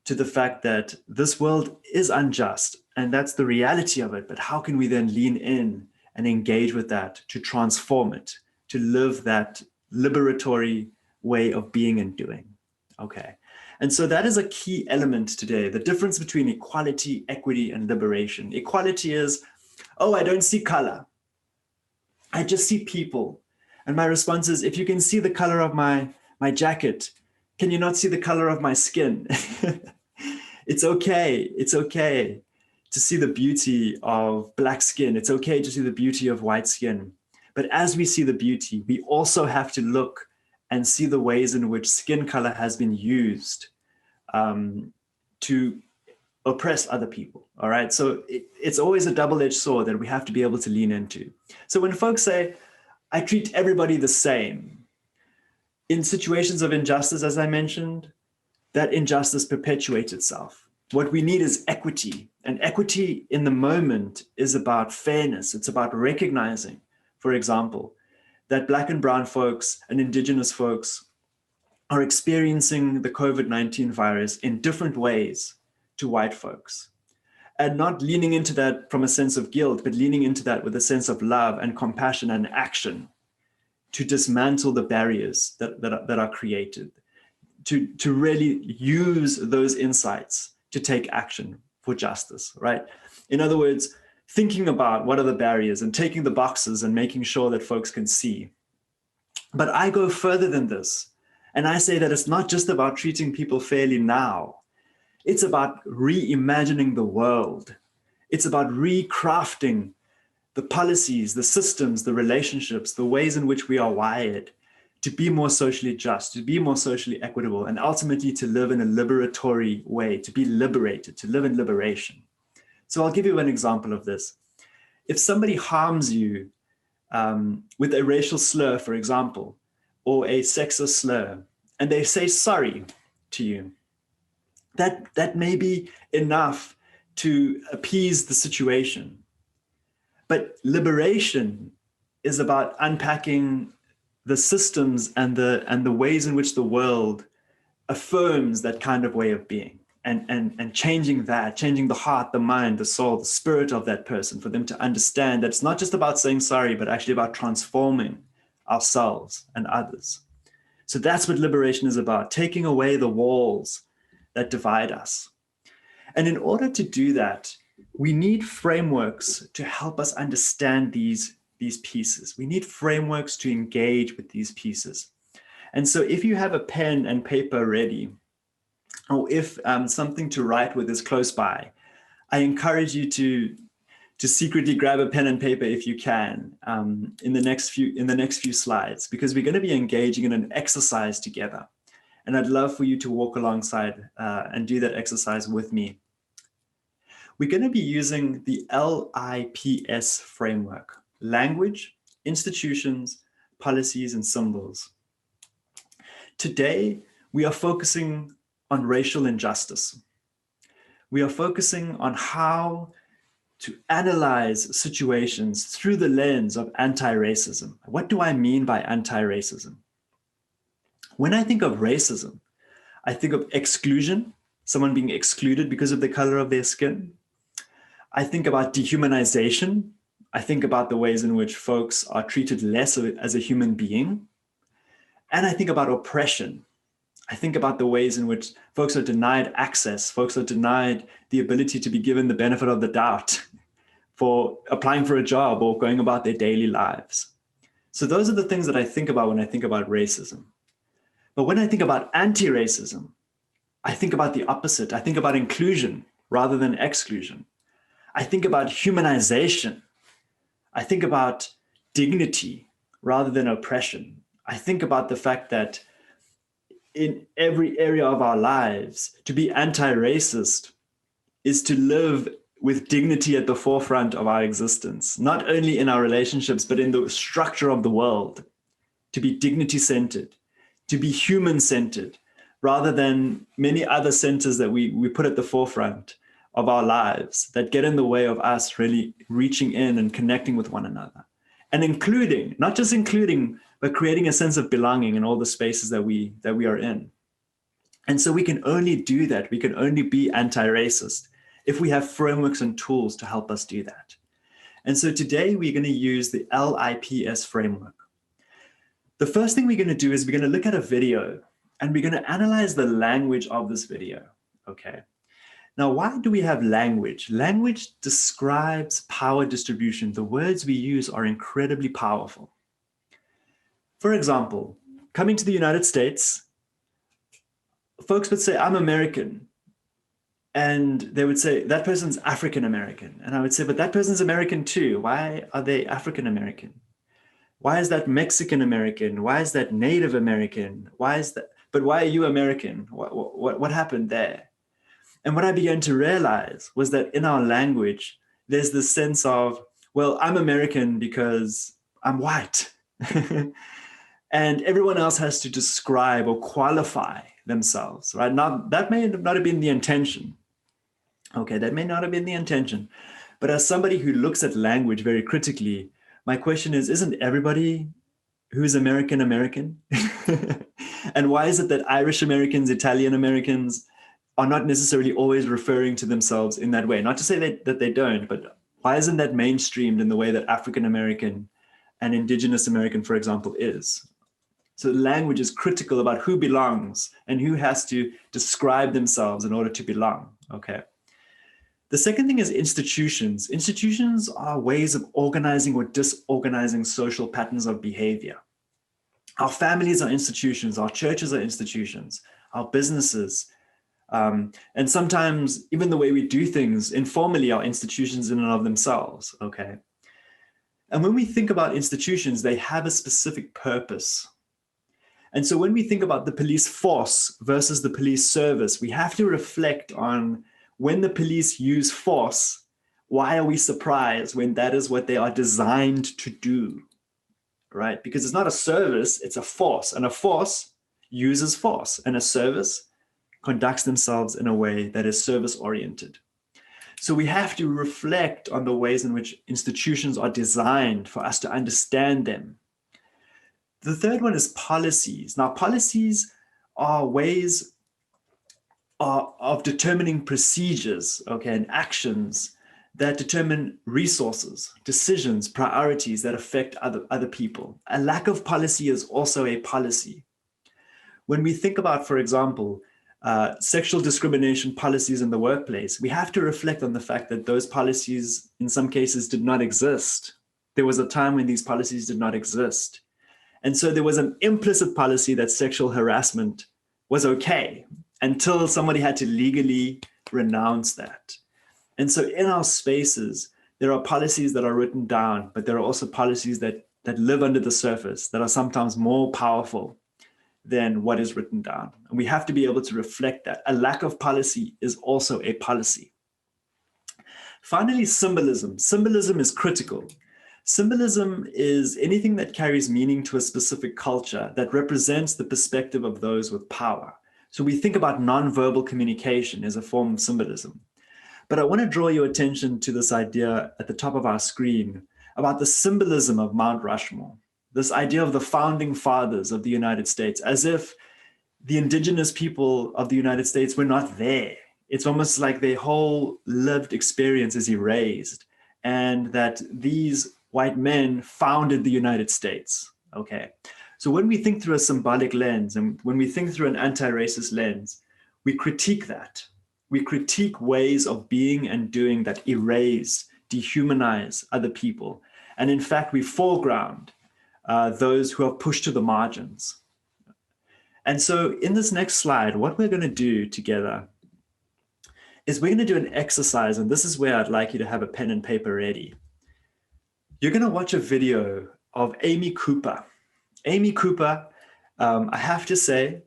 to the fact that this world is unjust, and that's the reality of it. But how can we then lean in and engage with that to transform it, to live that liberatory way of being and doing? Okay. And so that is a key element today, the difference between equality, equity, and liberation. Equality is, oh, I don't see color. I just see people. And my response is, if you can see the color of my jacket, can you not see the color of my skin? It's okay. It's okay to see the beauty of black skin. It's okay to see the beauty of white skin. But as we see the beauty, we also have to look and see the ways in which skin color has been used to oppress other people, all right? So it's always a double-edged sword that we have to be able to lean into. So when folks say, I treat everybody the same, in situations of injustice, as I mentioned, that injustice perpetuates itself. What we need is equity, and equity in the moment is about fairness. It's about recognizing, for example, that Black and brown folks and indigenous folks are experiencing the COVID-19 virus in different ways to white folks, and not leaning into that from a sense of guilt, but leaning into that with a sense of love and compassion and action to dismantle the barriers that are created, to really use those insights to take action for justice, right? In other words, thinking about what are the barriers and taking the boxes and making sure that folks can see. But I go further than this, and I say that it's not just about treating people fairly now. It's about reimagining the world. It's about recrafting the policies, the systems, the relationships, the ways in which we are wired to be more socially just, to be more socially equitable, and ultimately to live in a liberatory way, to be liberated, to live in liberation. So I'll give you an example of this. If somebody harms you with a racial slur, for example, or a sexist slur, and they say sorry to you, that may be enough to appease the situation. But liberation is about unpacking the systems and the ways in which the world affirms that kind of way of being, and changing the heart, the mind, the soul, the spirit of that person, for them to understand that it's not just about saying sorry, but actually about transforming ourselves and others. So that's what liberation is about, taking away the walls that divide us. And in order to do that, we need frameworks to help us understand these pieces. We need frameworks to engage with these pieces. And so if you have a pen and paper ready, or if something to write with is close by, I encourage you to secretly grab a pen and paper if you can in the next few slides, because we're going to be engaging in an exercise together. And I'd love for you to walk alongside and do that exercise with me. We're going to be using the LIPS framework: language, institutions, policies, and symbols. Today, we are focusing on racial injustice. We are focusing on how to analyze situations through the lens of anti-racism. What do I mean by anti-racism? When I think of racism, I think of exclusion, someone being excluded because of the color of their skin. I think about dehumanization. I think about the ways in which folks are treated less as a human being. And I think about oppression. I think about the ways in which folks are denied access, folks are denied the ability to be given the benefit of the doubt for applying for a job or going about their daily lives. So those are the things that I think about when I think about racism. But when I think about anti-racism, I think about the opposite. I think about inclusion rather than exclusion. I think about humanization. I think about dignity rather than oppression. I think about the fact that in every area of our lives, to be anti-racist is to live with dignity at the forefront of our existence, not only in our relationships, but in the structure of the world, to be dignity-centered, to be human-centered, rather than many other centers that we put at the forefront of our lives that get in the way of us really reaching in and connecting with one another. And including, not just including, but creating a sense of belonging in all the spaces that we are in. And so we can only do that, we can only be anti-racist if we have frameworks and tools to help us do that. And so today we're going to use the LIPS framework. The first thing we're going to do is we're going to look at a video and we're going to analyze the language of this video, okay? Now, why do we have language? Language describes power distribution. The words we use are incredibly powerful. For example, coming to the United States, folks would say, I'm American. And they would say, that person's African American. And I would say, but that person's American too. Why are they African American? Why is that Mexican American? Why is that Native American? Why is that? But why are you American? What happened there? And what I began to realize was that in our language, there's this sense of, well, I'm American because I'm white. And everyone else has to describe or qualify themselves, right? Now, that may not have been the intention. Okay, that may not have been the intention. But as somebody who looks at language very critically, my question is, isn't everybody who's American, American? And why is it that Irish Americans, Italian Americans are not necessarily always referring to themselves in that way? Not to say that they don't, but why isn't that mainstreamed in the way that African American and Indigenous American, for example, is? So language is critical about who belongs and who has to describe themselves in order to belong, okay? The second thing is institutions. Institutions are ways of organizing or disorganizing social patterns of behavior. Our families are institutions, our churches are institutions, our businesses, and sometimes even the way we do things informally are institutions in and of themselves, okay? And when we think about institutions, they have a specific purpose. And so when we think about the police force versus the police service, we have to reflect on when the police use force, Why are we surprised when that is what they are designed to do, right? Because it's not a service, it's a force. And a force uses force. And a service conducts themselves in a way that is service-oriented. So we have to reflect on the ways in which institutions are designed for us to understand them. The third one is policies. Now, policies are ways of determining procedures, okay, and actions that determine resources, decisions, priorities that affect other people. A lack of policy is also a policy. When we think about, for example, sexual discrimination policies in the workplace, we have to reflect on the fact that those policies, in some cases, did not exist. There was a time when these policies did not exist. And so there was an implicit policy that sexual harassment was okay until somebody had to legally renounce that. And so in our spaces, there are policies that are written down, but there are also policies that live under the surface that are sometimes more powerful than what is written down. And we have to be able to reflect that. A lack of policy is also a policy. Finally, symbolism. Symbolism is critical. Symbolism is anything that carries meaning to a specific culture that represents the perspective of those with power. So we think about nonverbal communication as a form of symbolism. But I want to draw your attention to this idea at the top of our screen about the symbolism of Mount Rushmore. This idea of the founding fathers of the United States, as if the indigenous people of the United States were not there. It's almost like their whole lived experience is erased, and that these white men founded the United States, okay? So when we think through a symbolic lens, and when we think through an anti-racist lens, we critique that. We critique ways of being and doing that erase, dehumanize other people. And in fact, we foreground those who are pushed to the margins. And so in this next slide, what we're going to do together is we're going to do an exercise, and this is where I'd like you to have a pen and paper ready. You're going to watch a video of Amy Cooper. Amy Cooper, I have to say,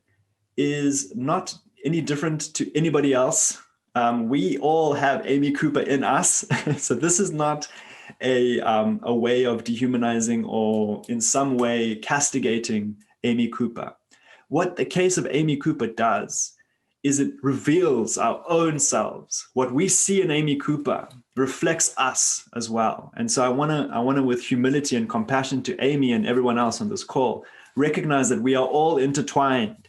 is not any different to anybody else. We all have Amy Cooper in us. So this is not a way of dehumanizing or in some way castigating Amy Cooper. What the case of Amy Cooper does is it reveals our own selves. What we see in Amy Cooper reflects us as well. And so I want to, with humility and compassion to Amy and everyone else on this call, recognize that we are all intertwined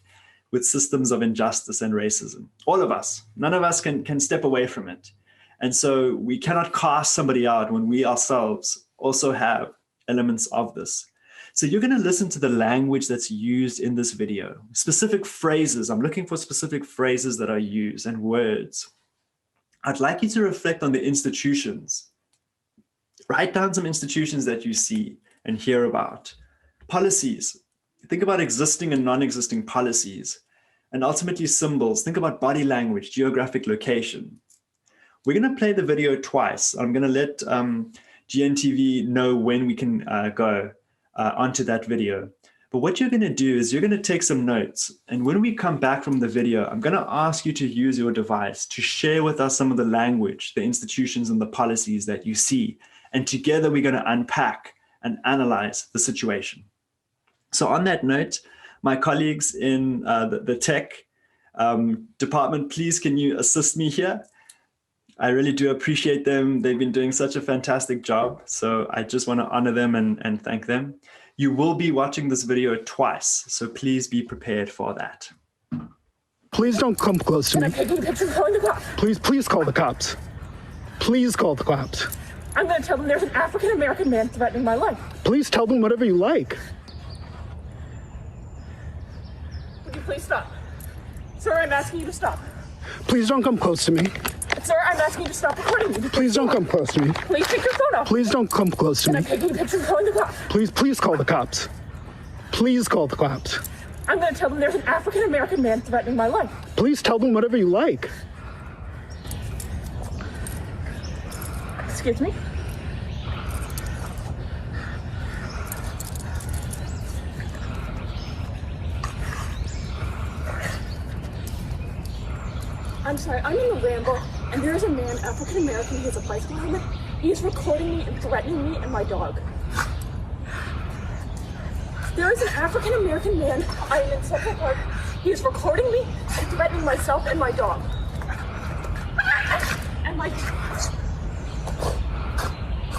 with systems of injustice and racism. All of us. None of us can step away from it. And so we cannot cast somebody out when we ourselves also have elements of this. So you're going to listen to the language that's used in this video, specific phrases. I'm looking for specific phrases that are used and words. I'd like you to reflect on the institutions. Write down some institutions that you see and hear about. Policies. Think about existing and non-existing policies. And ultimately symbols. Think about body language, geographic location. We're going to play the video twice. I'm going to let GNTV know when we can go onto that video. But what you're going to do is you're going to take some notes. And when we come back from the video, I'm going to ask you to use your device to share with us some of the language, the institutions and the policies that you see. And together we're going to unpack and analyze the situation. So on that note, my colleagues in the tech department, please can you assist me here? I really do appreciate them. They've been doing such a fantastic job. So I just want to honor them and thank them. You will be watching this video twice, so please be prepared for that. Please don't come close to me. I'm taking pictures of calling the cops. Please call the cops. Please call the cops. I'm going to tell them there's an African-American man threatening my life. Please tell them whatever you like. Would you please stop? Sir, I'm asking you to stop. Please don't come close to me. Sir, I'm asking you to stop recording me. Please don't come close to me. Please take your phone off. Please don't come close to me. I'm taking pictures of calling the cops. Please call the cops. Please call the cops. I'm going to tell them there's an African-American man threatening my life. Please tell them whatever you like. Excuse me? I'm sorry, I'm in the Ramble. and there is a man, African American, he has a bicycle helmet. He is recording me and threatening me and my dog. There is an African American man, I am in Central Park. He is recording me and threatening myself and my dog. And my...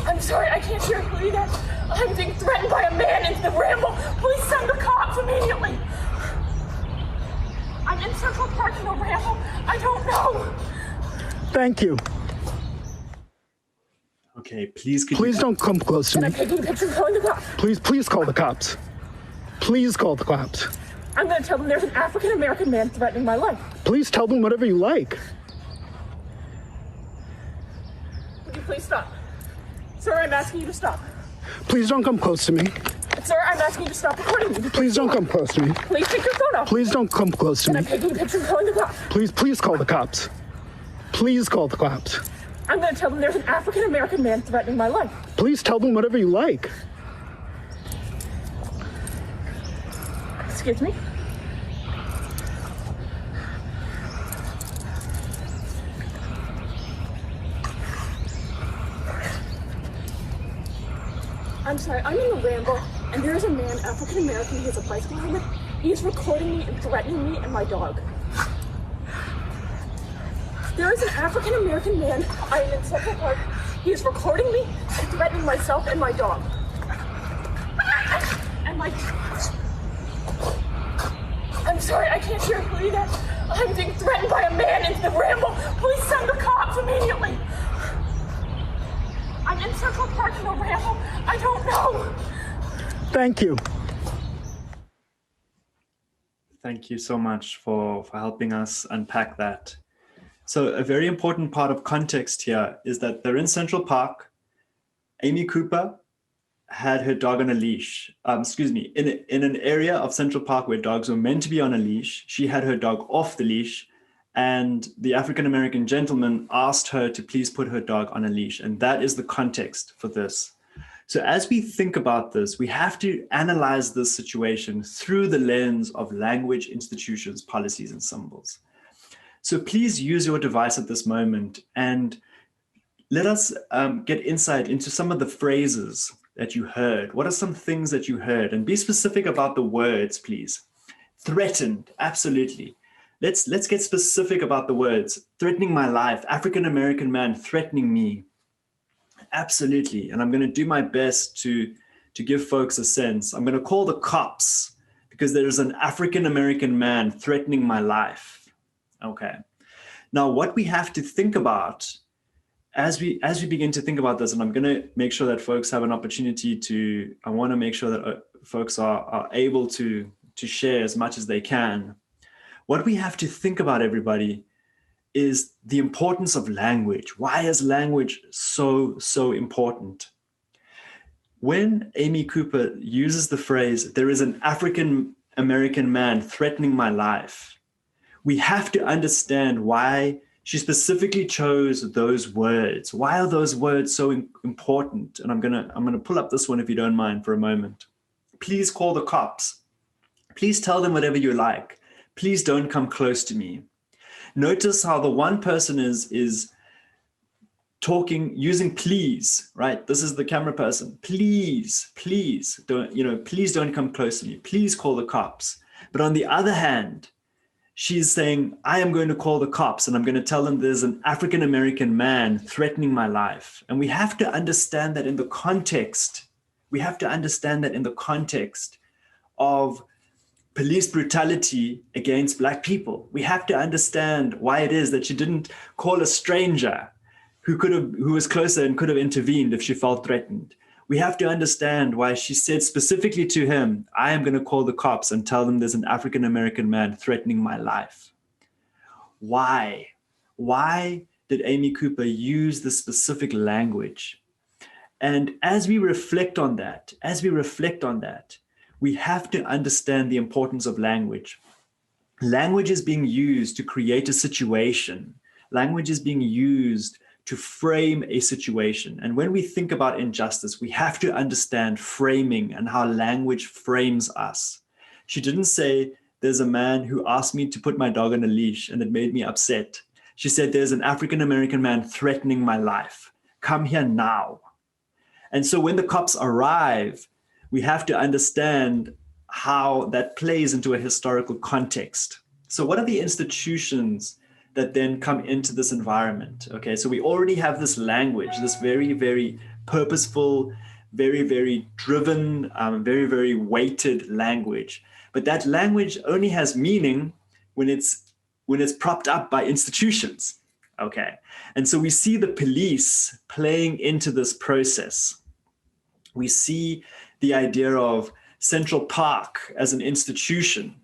I'm sorry, I can't hear you either. I'm being threatened by a man in the ramble. Please send the cops immediately. I'm in Central Park in the ramble. I don't know. Thank you. Okay, please. Please don't come close to me. I'm taking a picture of calling the cops. Please call the cops. Please call the cops. I'm going to tell them there's an African American man threatening my life. Please tell them whatever you like. Would you please stop? Sir, I'm asking you to stop. Please don't come close to me. Sir, I'm asking you to stop recording me. Please don't come close to me. Please take your phone off. Please don't come close to me. I'm taking a picture of calling the cops. Please call the cops. Please call the cops. I'm going to tell them there's an African American man threatening my life. Please tell them whatever you like. Excuse me? I'm sorry, I'm in the ramble, and there is a man, African American, he has a bicycle helmet. He is recording me and threatening me and my dog. There is an African American man, I am in Central Park. He is recording me and threatening myself and my dog. And my... I'm sorry, I can't hear you either. I'm being threatened by a man in the ramble. Please send the cops immediately. I'm in Central Park in the ramble. I don't know. Thank you. Thank you so much for helping us unpack that. So a very important part of context here is that they're in Central Park. Amy Cooper had her dog on a leash, in an area of Central Park where dogs were meant to be on a leash. She had her dog off the leash, and the African-American gentleman asked her to please put her dog on a leash. And that is the context for this. So as we think about this, we have to analyze this situation through the lens of language, institutions, policies, and symbols. So please use your device at this moment and let us get insight into some of the phrases that you heard. What are some things that you heard? And be specific about the words, please. Threatened, absolutely. Let's get specific about the words. Threatening my life, African-American man threatening me. Absolutely. And I'm going to do my best to give folks a sense. I'm going to call the cops because there is an African-American man threatening my life. Okay. Now, what we have to think about as we begin to think about this, and I'm going to make sure that folks have an opportunity I want to make sure that folks are able to share as much as they can. What we have to think about, everybody, is the importance of language. Why is language so important? When Amy Cooper uses the phrase, there is an African-American man threatening my life, we have to understand why she specifically chose those words. Why are those words so important? And I'm gonna pull up this one if you don't mind for a moment. Please call the cops. Please tell them whatever you like. Please don't come close to me. Notice how the one person is talking using please, right? This is the camera person. Please don't come close to me. Please call the cops. But on the other hand, she's saying, I am going to call the cops and I'm going to tell them there's an African-American man threatening my life. And we have to understand that in the context. We have to understand that in the context of police brutality against Black people. We have to understand why it is that she didn't call a stranger who was closer and could have intervened if she felt threatened. We have to understand why she said specifically to him, I am going to call the cops and tell them there's an African-American man threatening my life. Why? Why did Amy Cooper use this specific language? And as we reflect on that, we have to understand the importance of language. Language is being used to create a situation. Language is being used to frame a situation. And when we think about injustice, we have to understand framing and how language frames us. She didn't say, there's a man who asked me to put my dog on a leash and it made me upset. She said, there's an African-American man threatening my life. Come here now. And so when the cops arrive, we have to understand how that plays into a historical context. So what are the institutions that then come into this environment? Okay, so we already have this language, this very, very purposeful, very, very driven, very, very weighted language. But that language only has meaning when it's propped up by institutions. Okay, and so we see the police playing into this process. We see the idea of Central Park as an institution.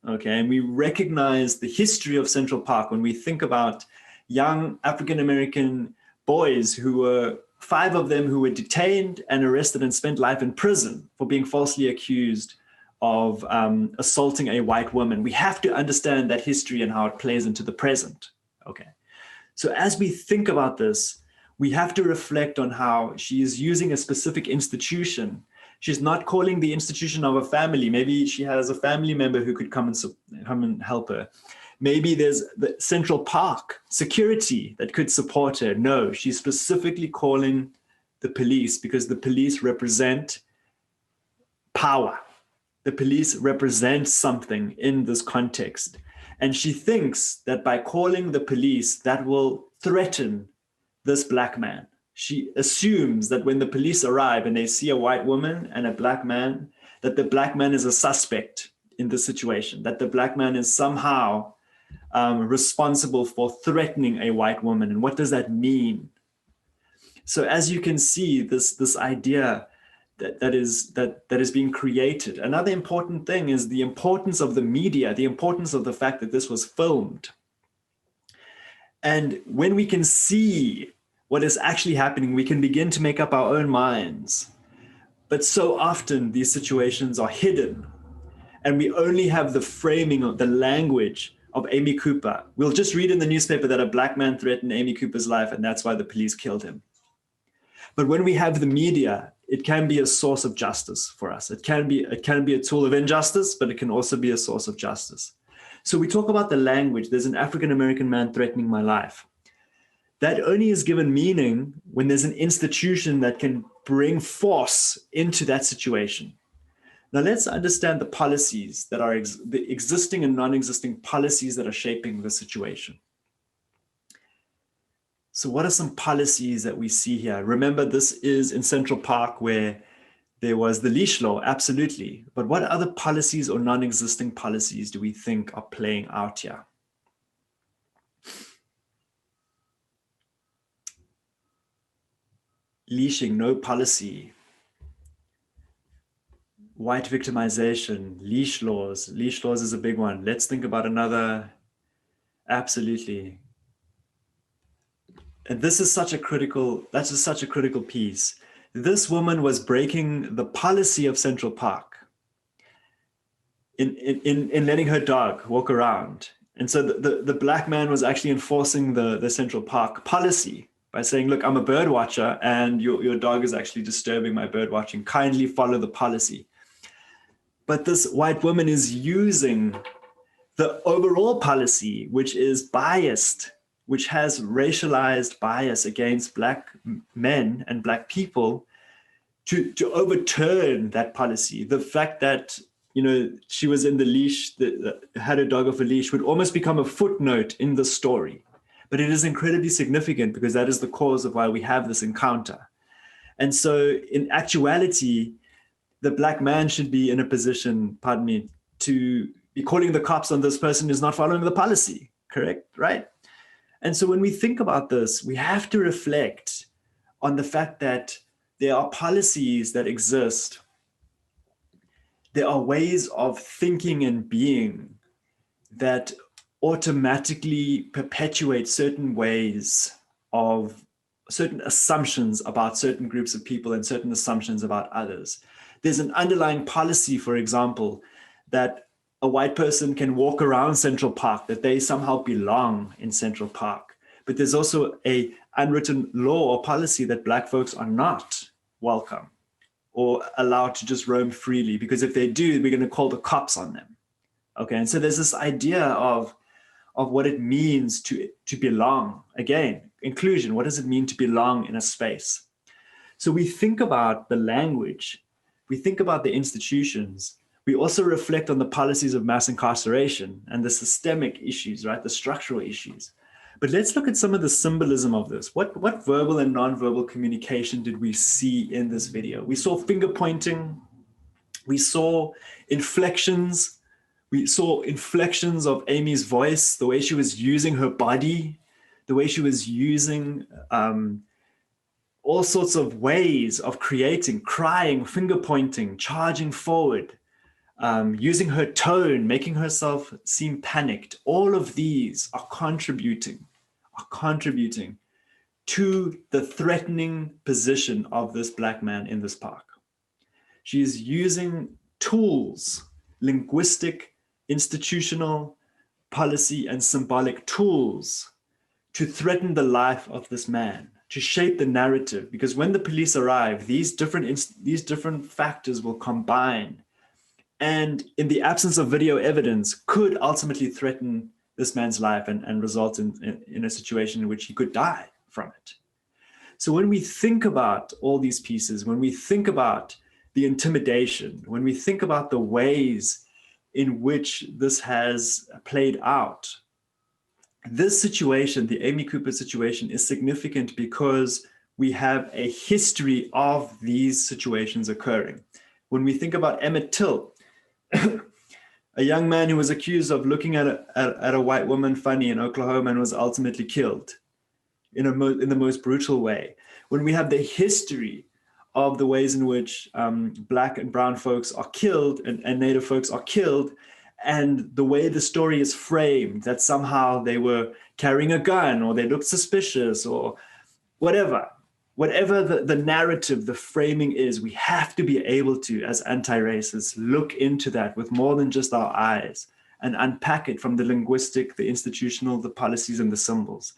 Okay, and we recognize the history of Central Park when we think about young African-American boys who were, 5 of them who were detained and arrested and spent life in prison for being falsely accused of assaulting a white woman. We have to understand that history and how it plays into the present. Okay, so as we think about this, we have to reflect on how she is using a specific institution. She's not calling the institution of a family. Maybe she has a family member who could come and help her. Maybe there's the Central Park security that could support her. No, she's specifically calling the police because the police represent power. The police represent something in this context. And she thinks that by calling the police, that will threaten this black man. She assumes that when the police arrive and they see a white woman and a black man, that the black man is a suspect in the situation, that the black man is somehow responsible for threatening a white woman. And what does that mean? So as you can see, this idea that is being created. Another important thing is the importance of the media, the importance of the fact that this was filmed. And when we can see what is actually happening, we can begin to make up our own minds. But so often these situations are hidden and we only have the framing of the language of Amy Cooper. We'll just read in the newspaper that a black man threatened Amy Cooper's life and that's why the police killed him. But when we have the media, it can be a source of justice for us. It can be a tool of injustice, but it can also be a source of justice. So we talk about the language. There's an African-American man threatening my life. That only is given meaning when there's an institution that can bring force into that situation. Now let's understand the policies that are the existing and non-existing policies that are shaping the situation. So what are some policies that we see here? Remember, this is in Central Park where there was the leash law, absolutely. But what other policies or non-existing policies do we think are playing out here? Leashing, no policy. White victimization, leash laws. Leash laws is a big one. Let's think about another. Absolutely. And this is such a critical, that's just such a critical piece. This woman was breaking the policy of Central Park in letting her dog walk around. And so the black man was actually enforcing the Central Park policy by saying, look, I'm a bird watcher and your dog is actually disturbing my bird watching. Kindly follow the policy. But this white woman is using the overall policy, which is biased, which has racialized bias against black men and black people to overturn that policy. The fact that, you know, she was in the leash, had a dog off a leash would almost become a footnote in the story. But it is incredibly significant because that is the cause of why we have this encounter. And so in actuality, the black man should be in a position, pardon me, to be calling the cops on this person who's not following the policy, correct, right? And so when we think about this, we have to reflect on the fact that there are policies that exist. There are ways of thinking and being that automatically perpetuate certain ways of certain assumptions about certain groups of people and certain assumptions about others. There's an underlying policy, for example, that a white person can walk around Central Park, that they somehow belong in Central Park. But there's also an unwritten law or policy that black folks are not welcome or allowed to just roam freely, because if they do, we're going to call the cops on them. Okay, and so there's this idea of of what it means to belong. Again, inclusion, what does it mean to belong in a space? So we think about the language, we think about the institutions, we also reflect on the policies of mass incarceration and the systemic issues, right? The structural issues. But let's look at some of the symbolism of this. What verbal and nonverbal communication did we see in this video? We saw finger pointing, we saw inflections, of Amy's voice, the way she was using her body, the way she was using all sorts of ways of creating, crying, finger pointing, charging forward, using her tone, making herself seem panicked. All of these are contributing to the threatening position of this Black man in this park. She is using tools, linguistic, institutional, policy, and symbolic tools to threaten the life of this man, to shape the narrative. Because when the police arrive, these different factors will combine, and in the absence of video evidence, could ultimately threaten this man's life and result in a situation in which he could die from it. So when we think about all these pieces, when we think about the intimidation, when we think about the ways in which this has played out, this situation, the Amy Cooper situation, is significant because we have a history of these situations occurring. When we think about Emmett Till, a young man who was accused of looking at a white woman funny in Oklahoma and was ultimately killed in the most brutal way. When we have the history of the ways in which Black and brown folks are killed and Native folks are killed, and the way the story is framed, that somehow they were carrying a gun or they looked suspicious or whatever the narrative, the framing is, we have to be able to, as anti-racists, look into that with more than just our eyes and unpack it from the linguistic, the institutional, the policies, and the symbols.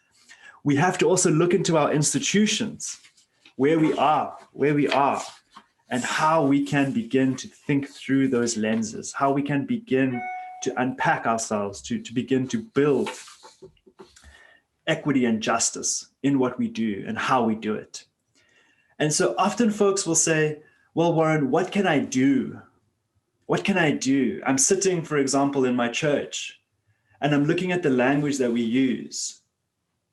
We have to also look into our institutions, where we are, and how we can begin to think through those lenses, how we can begin to unpack ourselves, to begin to build equity and justice in what we do and how we do it. And so often folks will say, well, Warren, what can I do? What can I do? I'm sitting, for example, in my church, and I'm looking at the language that we use,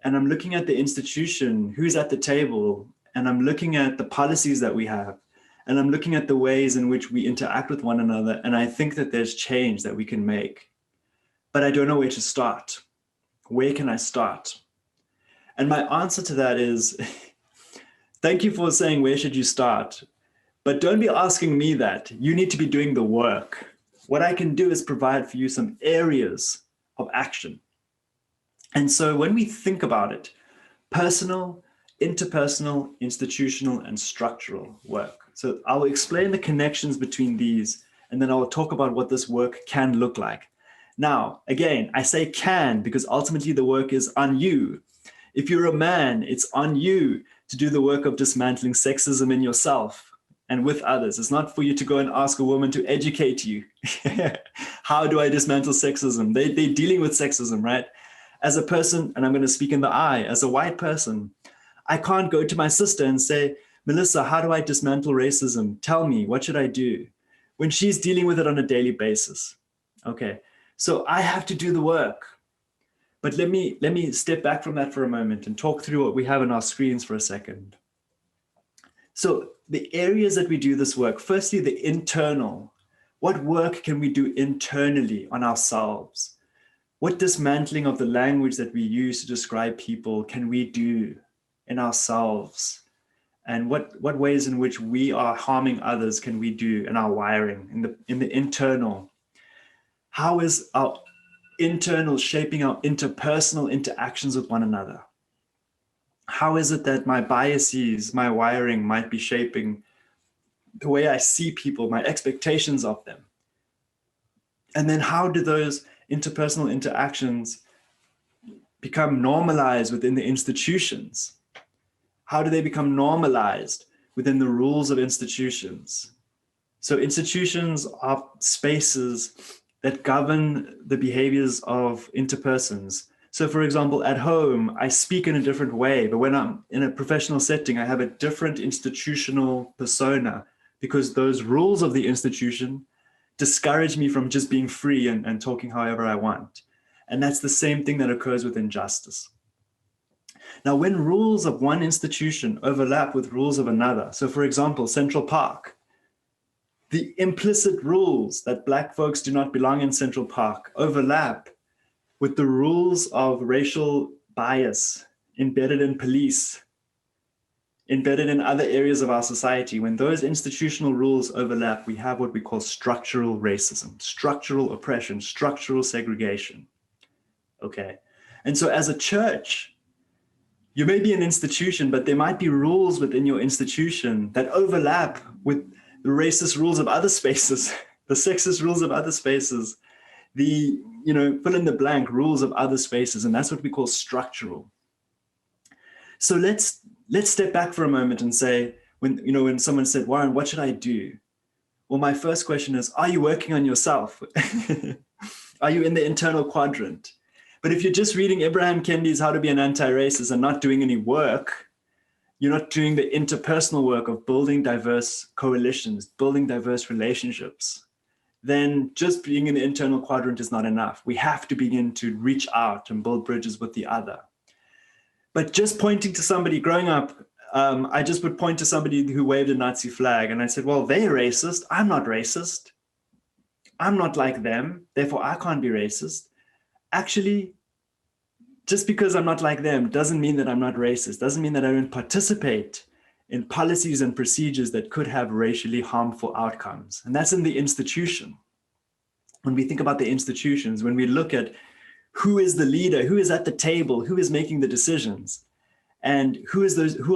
and I'm looking at the institution, who's at the table, and I'm looking at the policies that we have, and I'm looking at the ways in which we interact with one another, and I think that there's change that we can make. But I don't know where to start. Where can I start? And my answer to that is, thank you for saying, where should you start? But don't be asking me that. You need to be doing the work. What I can do is provide for you some areas of action. And so when we think about it, personal, interpersonal, institutional, and structural work. So I'll explain the connections between these, and then I'll talk about what this work can look like. Now, again, I say can because ultimately the work is on you. If you're a man, it's on you to do the work of dismantling sexism in yourself and with others. It's not for you to go and ask a woman to educate you. How do I dismantle sexism? They're dealing with sexism, right? As a person, and I'm going to speak in the I, as a white person, I can't go to my sister and say, Melissa, how do I dismantle racism? Tell me, what should I do? When she's dealing with it on a daily basis. Okay, so I have to do the work. But let me step back from that for a moment and talk through what we have on our screens for a second. So the areas that we do this work, firstly, the internal. What work can we do internally on ourselves? What dismantling of the language that we use to describe people can we do in ourselves? And what ways in which we are harming others can we do in our wiring, in the internal? How is our internal shaping our interpersonal interactions with one another? How is it that my biases, my wiring might be shaping the way I see people, my expectations of them? And then how do those interpersonal interactions become normalized within the institutions? How do they become normalized within the rules of institutions? So institutions are spaces that govern the behaviors of interpersons. So for example, at home, I speak in a different way, but when I'm in a professional setting, I have a different institutional persona because those rules of the institution discourage me from just being free and talking however I want. And that's the same thing that occurs with injustice. Now, when rules of one institution overlap with rules of another, so for example, Central Park, the implicit rules that Black folks do not belong in Central Park overlap with the rules of racial bias embedded in police, embedded in other areas of our society. When those institutional rules overlap, we have what we call structural racism, structural oppression, structural segregation. Okay. And so as a church, you may be an institution, but there might be rules within your institution that overlap with the racist rules of other spaces, the sexist rules of other spaces, the, fill in the blank rules of other spaces. And that's what we call structural. So let's step back for a moment and say, when someone said, Warren, what should I do? Well, my first question is, are you working on yourself? Are you in the internal quadrant? But if you're just reading Abraham Kendi's How to Be an Anti-Racist and not doing any work, you're not doing the interpersonal work of building diverse coalitions, building diverse relationships, then just being in the internal quadrant is not enough. We have to begin to reach out and build bridges with the other. But just pointing to somebody growing up, I just would point to somebody who waved a Nazi flag and I said, well, they're racist. I'm not racist. I'm not like them. Therefore, I can't be racist. Actually, just because I'm not like them doesn't mean that I'm not racist, doesn't mean that I don't participate in policies and procedures that could have racially harmful outcomes. And that's in the institution. When we think about the institutions, when we look at who is the leader, who is at the table, who is making the decisions, and who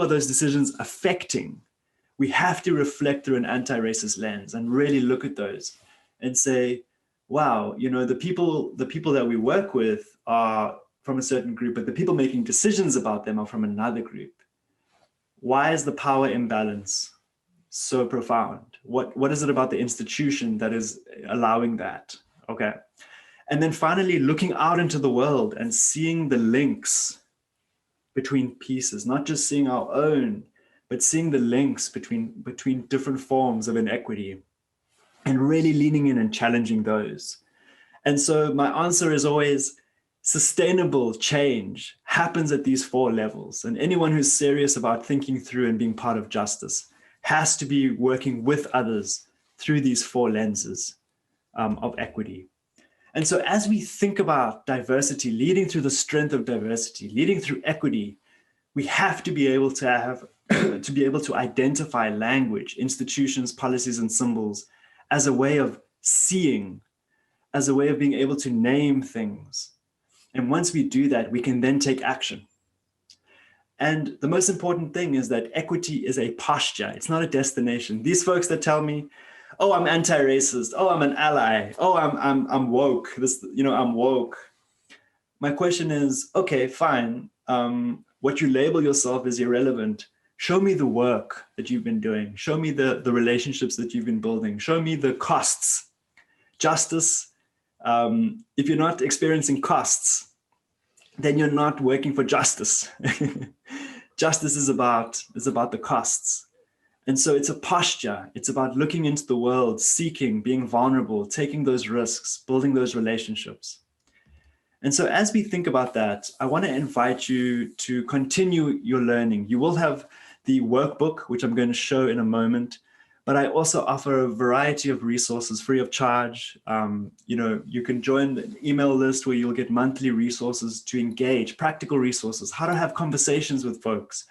are those decisions affecting, we have to reflect through an anti-racist lens and really look at those and say, wow, the people that we work with are from a certain group, but the people making decisions about them are from another group. Why is the power imbalance so profound? What is it about the institution that is allowing that? Okay. And then finally, looking out into the world and seeing the links between pieces, not just seeing our own, but seeing the links between different forms of inequity and really leaning in and challenging those. And so my answer is always, sustainable change happens at these 4 levels. And anyone who's serious about thinking through and being part of justice has to be working with others through these 4 lenses of equity. And so as we think about diversity, leading through the strength of diversity, leading through equity, we have to be able to have to be able to identify language, institutions, policies, and symbols as a way of seeing, as a way of being able to name things. And once we do that, we can then take action. And the most important thing is that equity is a posture. It's not a destination. These folks that tell me, oh, I'm anti-racist. Oh, I'm an ally. Oh, I'm woke. I'm woke. My question is, okay, fine. What you label yourself is irrelevant. Show me the work that you've been doing. Show me the relationships that you've been building. Show me the costs. Justice. If you're not experiencing costs, then you're not working for justice. Justice is about the costs. And so it's a posture. It's about looking into the world, seeking, being vulnerable, taking those risks, building those relationships. And so as we think about that, I want to invite you to continue your learning. You will have the workbook, which I'm going to show in a moment, but I also offer a variety of resources free of charge. You can join the email list where you'll get monthly resources to engage, practical resources, how to have conversations with folks,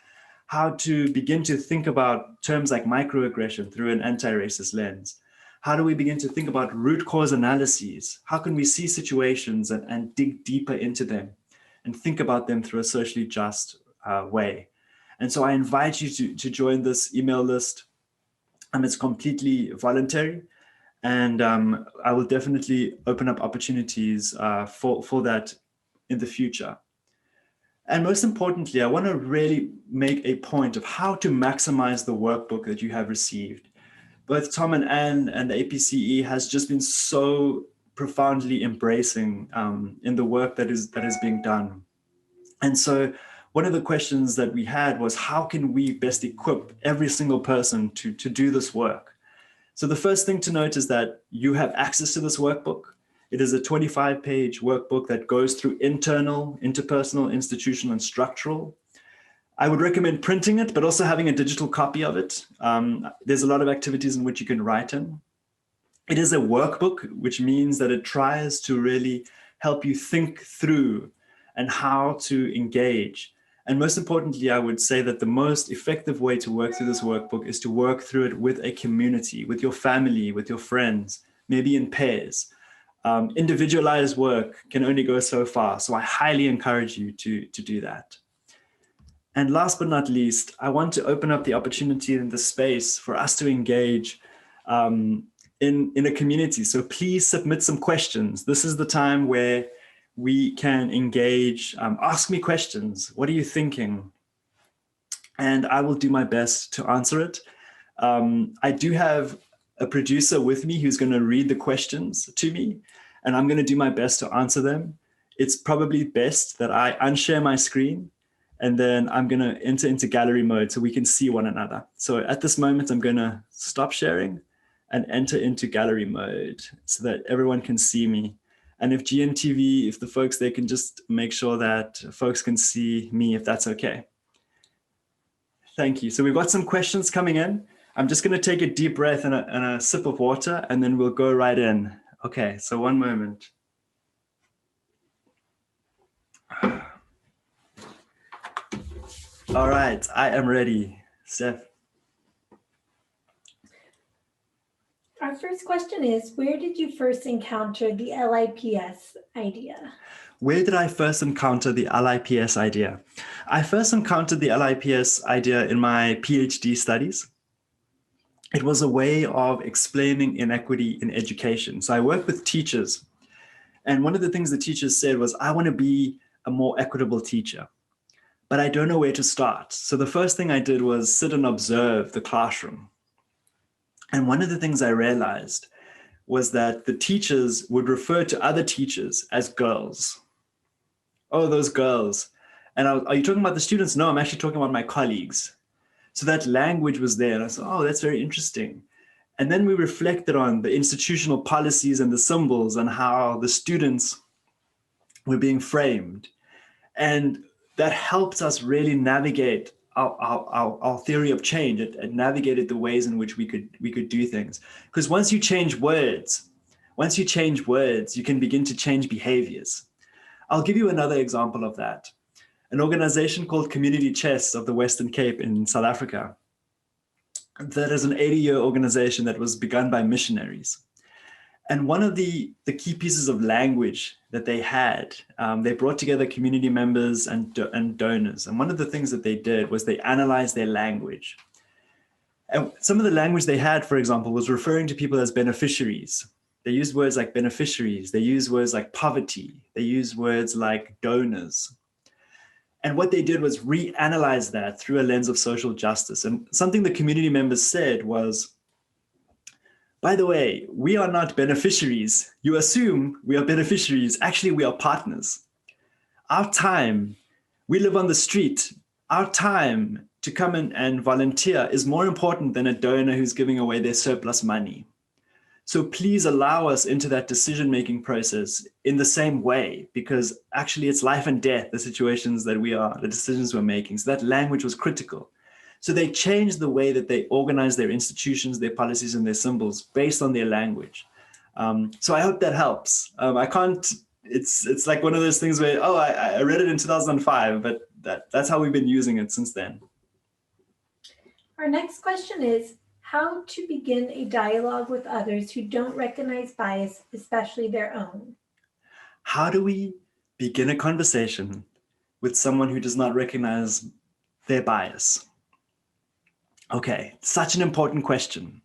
how to begin to think about terms like microaggression through an anti-racist lens. How do we begin to think about root cause analyses? How can we see situations and dig deeper into them and think about them through a socially just way? And so I invite you to join this email list. It's completely voluntary, and I will definitely open up opportunities for that in the future. And most importantly, I want to really make a point of how to maximize the workbook that you have received. Both Tom and Anne and the APCE has just been so profoundly embracing in the work that is being done. And so one of the questions that we had was, how can we best equip every single person to do this work? So the first thing to note is that you have access to this workbook. It is a 25-page workbook that goes through internal, interpersonal, institutional, and structural. I would recommend printing it, but also having a digital copy of it. There's a lot of activities in which you can write in. It is a workbook, which means that it tries to really help you think through and how to engage. And most importantly, I would say that the most effective way to work through this workbook is to work through it with a community, with your family, with your friends, maybe in pairs. Individualized work can only go so far, so I highly encourage you to do that. And last but not least, I want to open up the opportunity in the space for us to engage in a community. So please submit some questions. This is the time where we can engage. Ask me questions. What are you thinking? And I will do my best to answer it. I do have a producer with me who's going to read the questions to me, and I'm going to do my best to answer them. It's probably best that I unshare my screen, and then I'm going to enter into gallery mode so we can see one another. So at this moment, I'm going to stop sharing and enter into gallery mode so that everyone can see me. And if GNTV, if the folks, they can just make sure that folks can see me, if that's okay. Thank you. So we've got some questions coming in. I'm just going to take a deep breath and a sip of water, and then we'll go right in. Okay, so one moment. All right, I am ready. Steph. Our first question is, where did you first encounter the LIPS idea? Where did I first encounter the LIPS idea? I first encountered the LIPS idea in my PhD studies. It was a way of explaining inequity in education. So I worked with teachers. And one of the things the teachers said was, I want to be a more equitable teacher, but I don't know where to start. So the first thing I did was sit and observe the classroom. And one of the things I realized was that the teachers would refer to other teachers as girls. Oh, those girls. And are you talking about the students? No, I'm actually talking about my colleagues. So that language was there. And I said, oh, that's very interesting. And then we reflected on the institutional policies and the symbols and how the students were being framed. And that helped us really navigate our theory of change. It navigated the ways in which we could do things. Because once you change words, you can begin to change behaviors. I'll give you another example of that. An organization called Community Chest of the Western Cape in South Africa. That is an 80-year organization that was begun by missionaries. And one of the key pieces of language that they had, they brought together community members and donors. And one of the things that they did was they analyzed their language. And some of the language they had, for example, was referring to people as beneficiaries. They used words like beneficiaries. They used words like poverty. They used words like donors. And what they did was reanalyze that through a lens of social justice. And something the community members said was, by the way, we are not beneficiaries. You assume we are beneficiaries. Actually, we are partners. Our time, we live on the street. Our time to come in and volunteer is more important than a donor who's giving away their surplus money. So please allow us into that decision-making process in the same way, because actually it's life and death, the situations that the decisions we're making. So that language was critical. So they changed the way that they organize their institutions, their policies, and their symbols based on their language. So I hope that helps. It's like one of those things where, oh, I read it in 2005, but that's how we've been using it since then. Our next question is, how to begin a dialogue with others who don't recognize bias, especially their own? How do we begin a conversation with someone who does not recognize their bias? Okay, such an important question.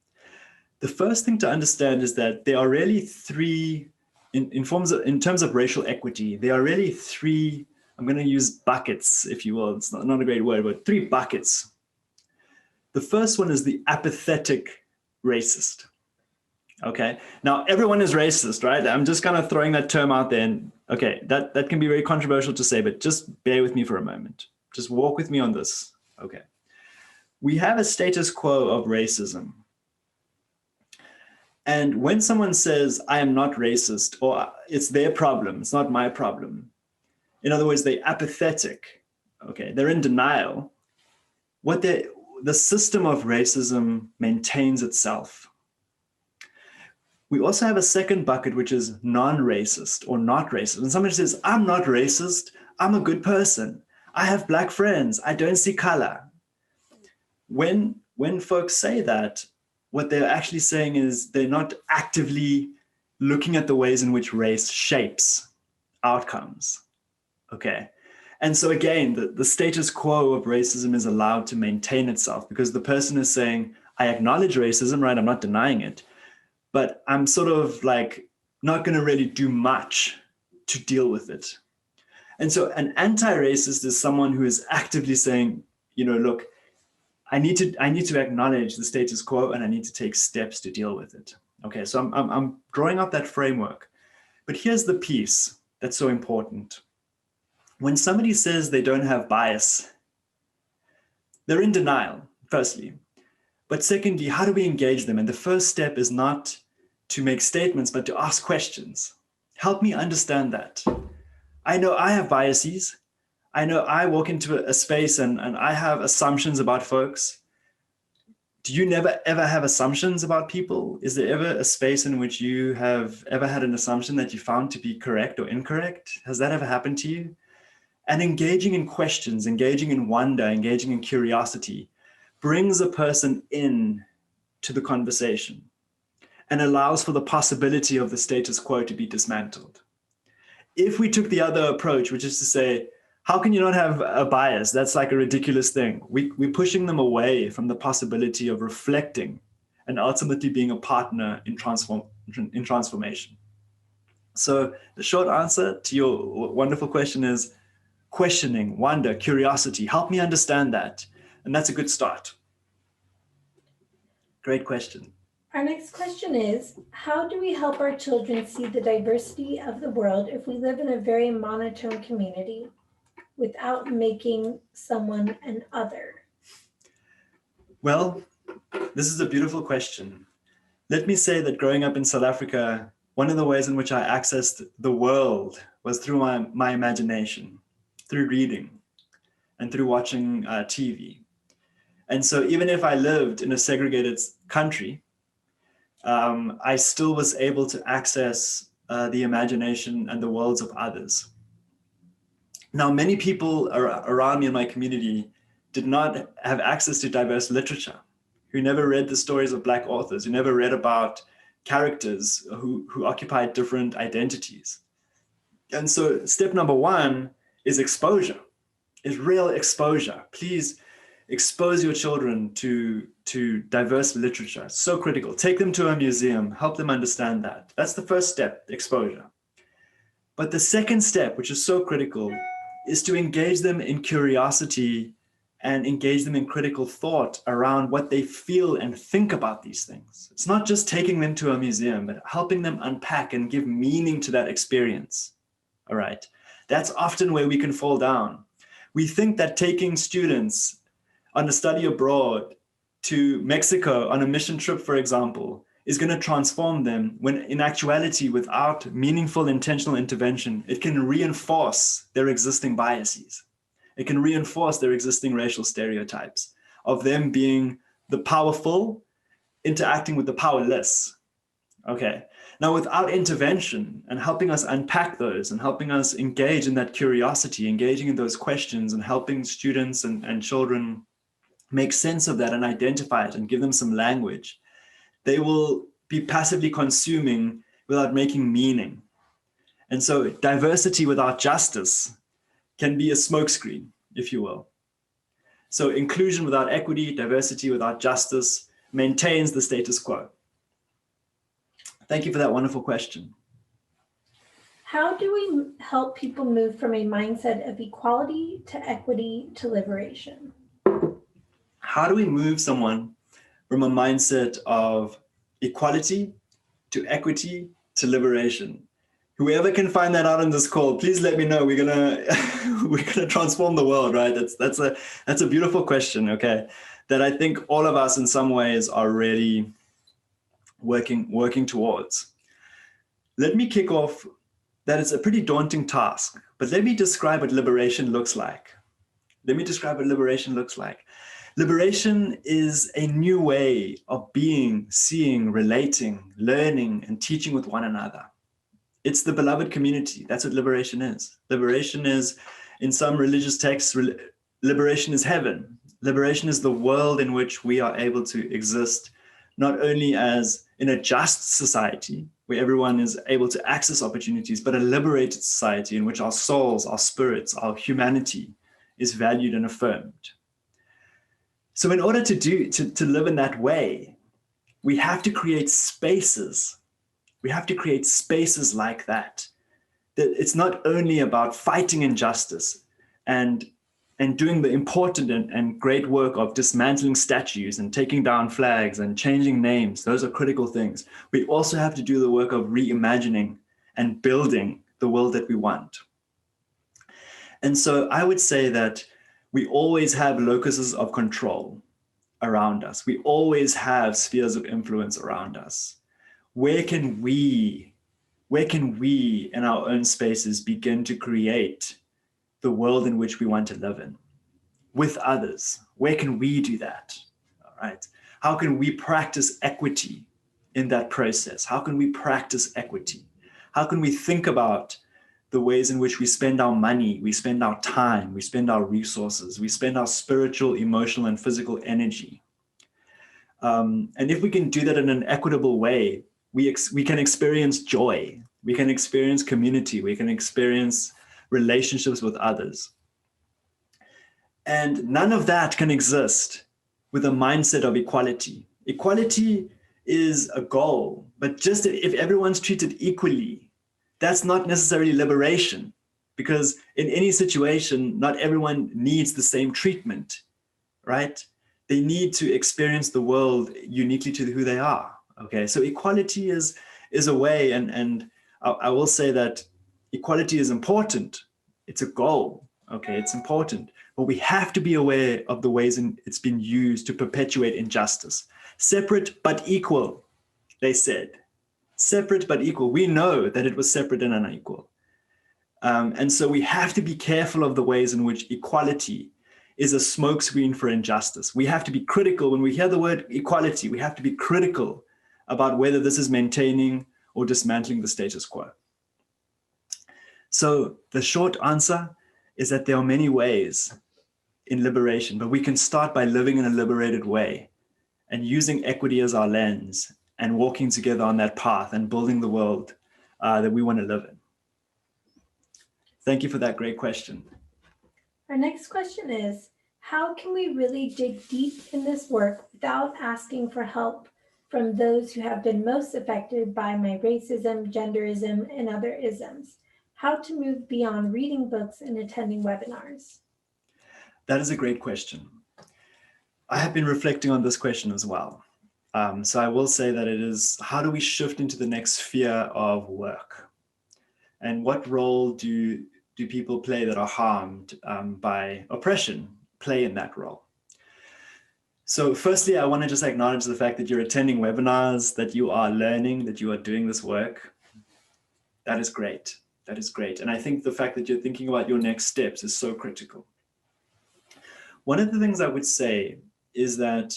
The first thing to understand is that there are really three, in terms of racial equity, there are really three, I'm going to use buckets, if you will. It's not a great word, but three buckets. The first one is the apathetic racist. Okay. Now, everyone is racist, right? I'm just kind of throwing that term out there. And okay, that can be very controversial to say, but just bear with me for a moment. Just walk with me on this. Okay. We have a status quo of racism. And when someone says, I am not racist, or it's their problem, it's not my problem. In other words, they're apathetic. Okay. They're in denial. The system of racism maintains itself. We also have a second bucket, which is non-racist or not racist. When somebody says, I'm not racist, I'm a good person, I have black friends, I don't see color. When folks say that, what they're actually saying is they're not actively looking at the ways in which race shapes outcomes. Okay. And so again, the status quo of racism is allowed to maintain itself because the person is saying, I acknowledge racism, right? I'm not denying it, but I'm sort of like not going to really do much to deal with it. And so an anti-racist is someone who is actively saying, look, I need to acknowledge the status quo and I need to take steps to deal with it. Okay, so I'm drawing up that framework. But here's the piece that's so important. When somebody says they don't have bias, they're in denial, firstly. But secondly, how do we engage them? And the first step is not to make statements, but to ask questions. Help me understand that. I know I have biases. I know I walk into a space and I have assumptions about folks. Do you never ever have assumptions about people? Is there ever a space in which you have ever had an assumption that you found to be correct or incorrect? Has that ever happened to you? And engaging in questions, engaging in wonder, engaging in curiosity brings a person in to the conversation and allows for the possibility of the status quo to be dismantled. If we took the other approach, which is to say, how can you not have a bias? That's like a ridiculous thing. We're pushing them away from the possibility of reflecting and ultimately being a partner in transformation. So the short answer to your wonderful question is questioning, wonder, curiosity. Help me understand that. And that's a good start. Great question. Our next question is, how do we help our children see the diversity of the world if we live in a very monotone community without making someone an other? Well, this is a beautiful question. Let me say that growing up in South Africa, one of the ways in which I accessed the world was through my imagination, through reading and through watching TV. And so even if I lived in a segregated country, I still was able to access the imagination and the worlds of others. Now, many people around me in my community did not have access to diverse literature, who never read the stories of Black authors, who never read about characters who occupied different identities. And so step number one is exposure, is real exposure. Please expose your children to diverse literature. It's so critical. Take them to a museum, help them understand that. That's the first step, exposure. But the second step, which is so critical, is to engage them in curiosity and engage them in critical thought around what they feel and think about these things. It's not just taking them to a museum, but helping them unpack and give meaning to that experience. All right. That's often where we can fall down. We think that taking students on a study abroad to Mexico on a mission trip, for example, is going to transform them, when in actuality, without meaningful intentional intervention, it can reinforce their existing biases. It can reinforce their existing racial stereotypes of them being the powerful interacting with the powerless. Okay. Now, without intervention and helping us unpack those and helping us engage in that curiosity, engaging in those questions and helping students and children make sense of that and identify it and give them some language, they will be passively consuming without making meaning. And so diversity without justice can be a smokescreen, if you will. So inclusion without equity, diversity without justice maintains the status quo. Thank you for that wonderful question. How do we help people move from a mindset of equality to equity to liberation? How do we move someone from a mindset of equality to equity to liberation. Whoever can find that out on this call, please let me know. We're gonna transform the world, right? That's a beautiful question, okay? That I think all of us in some ways are really working towards. Let me kick off that it's a pretty daunting task, but let me describe what liberation looks like. Liberation is a new way of being, seeing, relating, learning, and teaching with one another. It's the beloved community. That's what liberation is. Liberation is, in some religious texts, liberation is heaven. Liberation is the world in which we are able to exist, not only as in a just society, where everyone is able to access opportunities, but a liberated society in which our souls, our spirits, our humanity is valued and affirmed. So in order to live in that way, we have to create spaces. We have to create spaces like that. That it's not only about fighting injustice and doing the important and great work of dismantling statues and taking down flags and changing names. Those are critical things. We also have to do the work of reimagining and building the world that we want. And so I would say that we always have locuses of control around us. We always have spheres of influence around us. Where can we in our own spaces begin to create the world in which we want to live in with others? Where can we do that? All right. How can we practice equity in that process? How can we practice equity? How can we think about the ways in which we spend our money, we spend our time, we spend our resources, we spend our spiritual, emotional, and physical energy? And if we can do that in an equitable way, we can experience joy, we can experience community, we can experience relationships with others. And none of that can exist with a mindset of equality. Equality is a goal, but just if everyone's treated equally, that's not necessarily liberation, because in any situation, not everyone needs the same treatment, right? They need to experience the world uniquely to who they are, okay? So equality is a way, and I will say that equality is important. It's a goal, okay? It's important, but we have to be aware of the ways it's been used to perpetuate injustice. Separate but equal, they said. Separate but equal. We know that it was separate and unequal. And so we have to be careful of the ways in which equality is a smokescreen for injustice. We have to be critical when we hear the word equality. We have to be critical about whether this is maintaining or dismantling the status quo. So the short answer is that there are many ways in liberation, but we can start by living in a liberated way and using equity as our lens and walking together on that path and building the world that we want to live in. Thank you for that great question. Our next question is, how can we really dig deep in this work without asking for help from those who have been most affected by my racism, genderism, and other isms? How to move beyond reading books and attending webinars? That is a great question. I have been reflecting on this question as well. So I will say that it is, how do we shift into the next sphere of work? And what role do people play that are harmed by oppression play in that role? So firstly, I want to just acknowledge the fact that you're attending webinars, that you are learning, that you are doing this work. That is great. That is great. And I think the fact that you're thinking about your next steps is so critical. One of the things I would say is that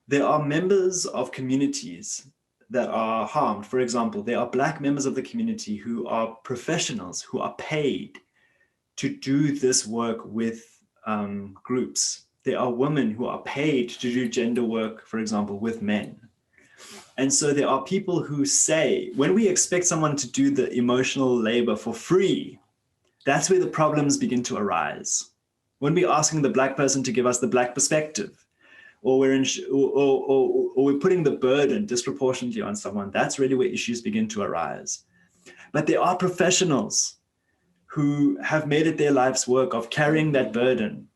there are members of communities that are harmed. For example, there are Black members of the community who are professionals who are paid to do this work with groups. There are women who are paid to do gender work, for example, with men. And so there are people who say, when we expect someone to do the emotional labor for free, that's where the problems begin to arise. When we're asking the Black person to give us the Black perspective, or we're putting the burden disproportionately on someone, that's really where issues begin to arise. But there are professionals who have made it their life's work of carrying that burden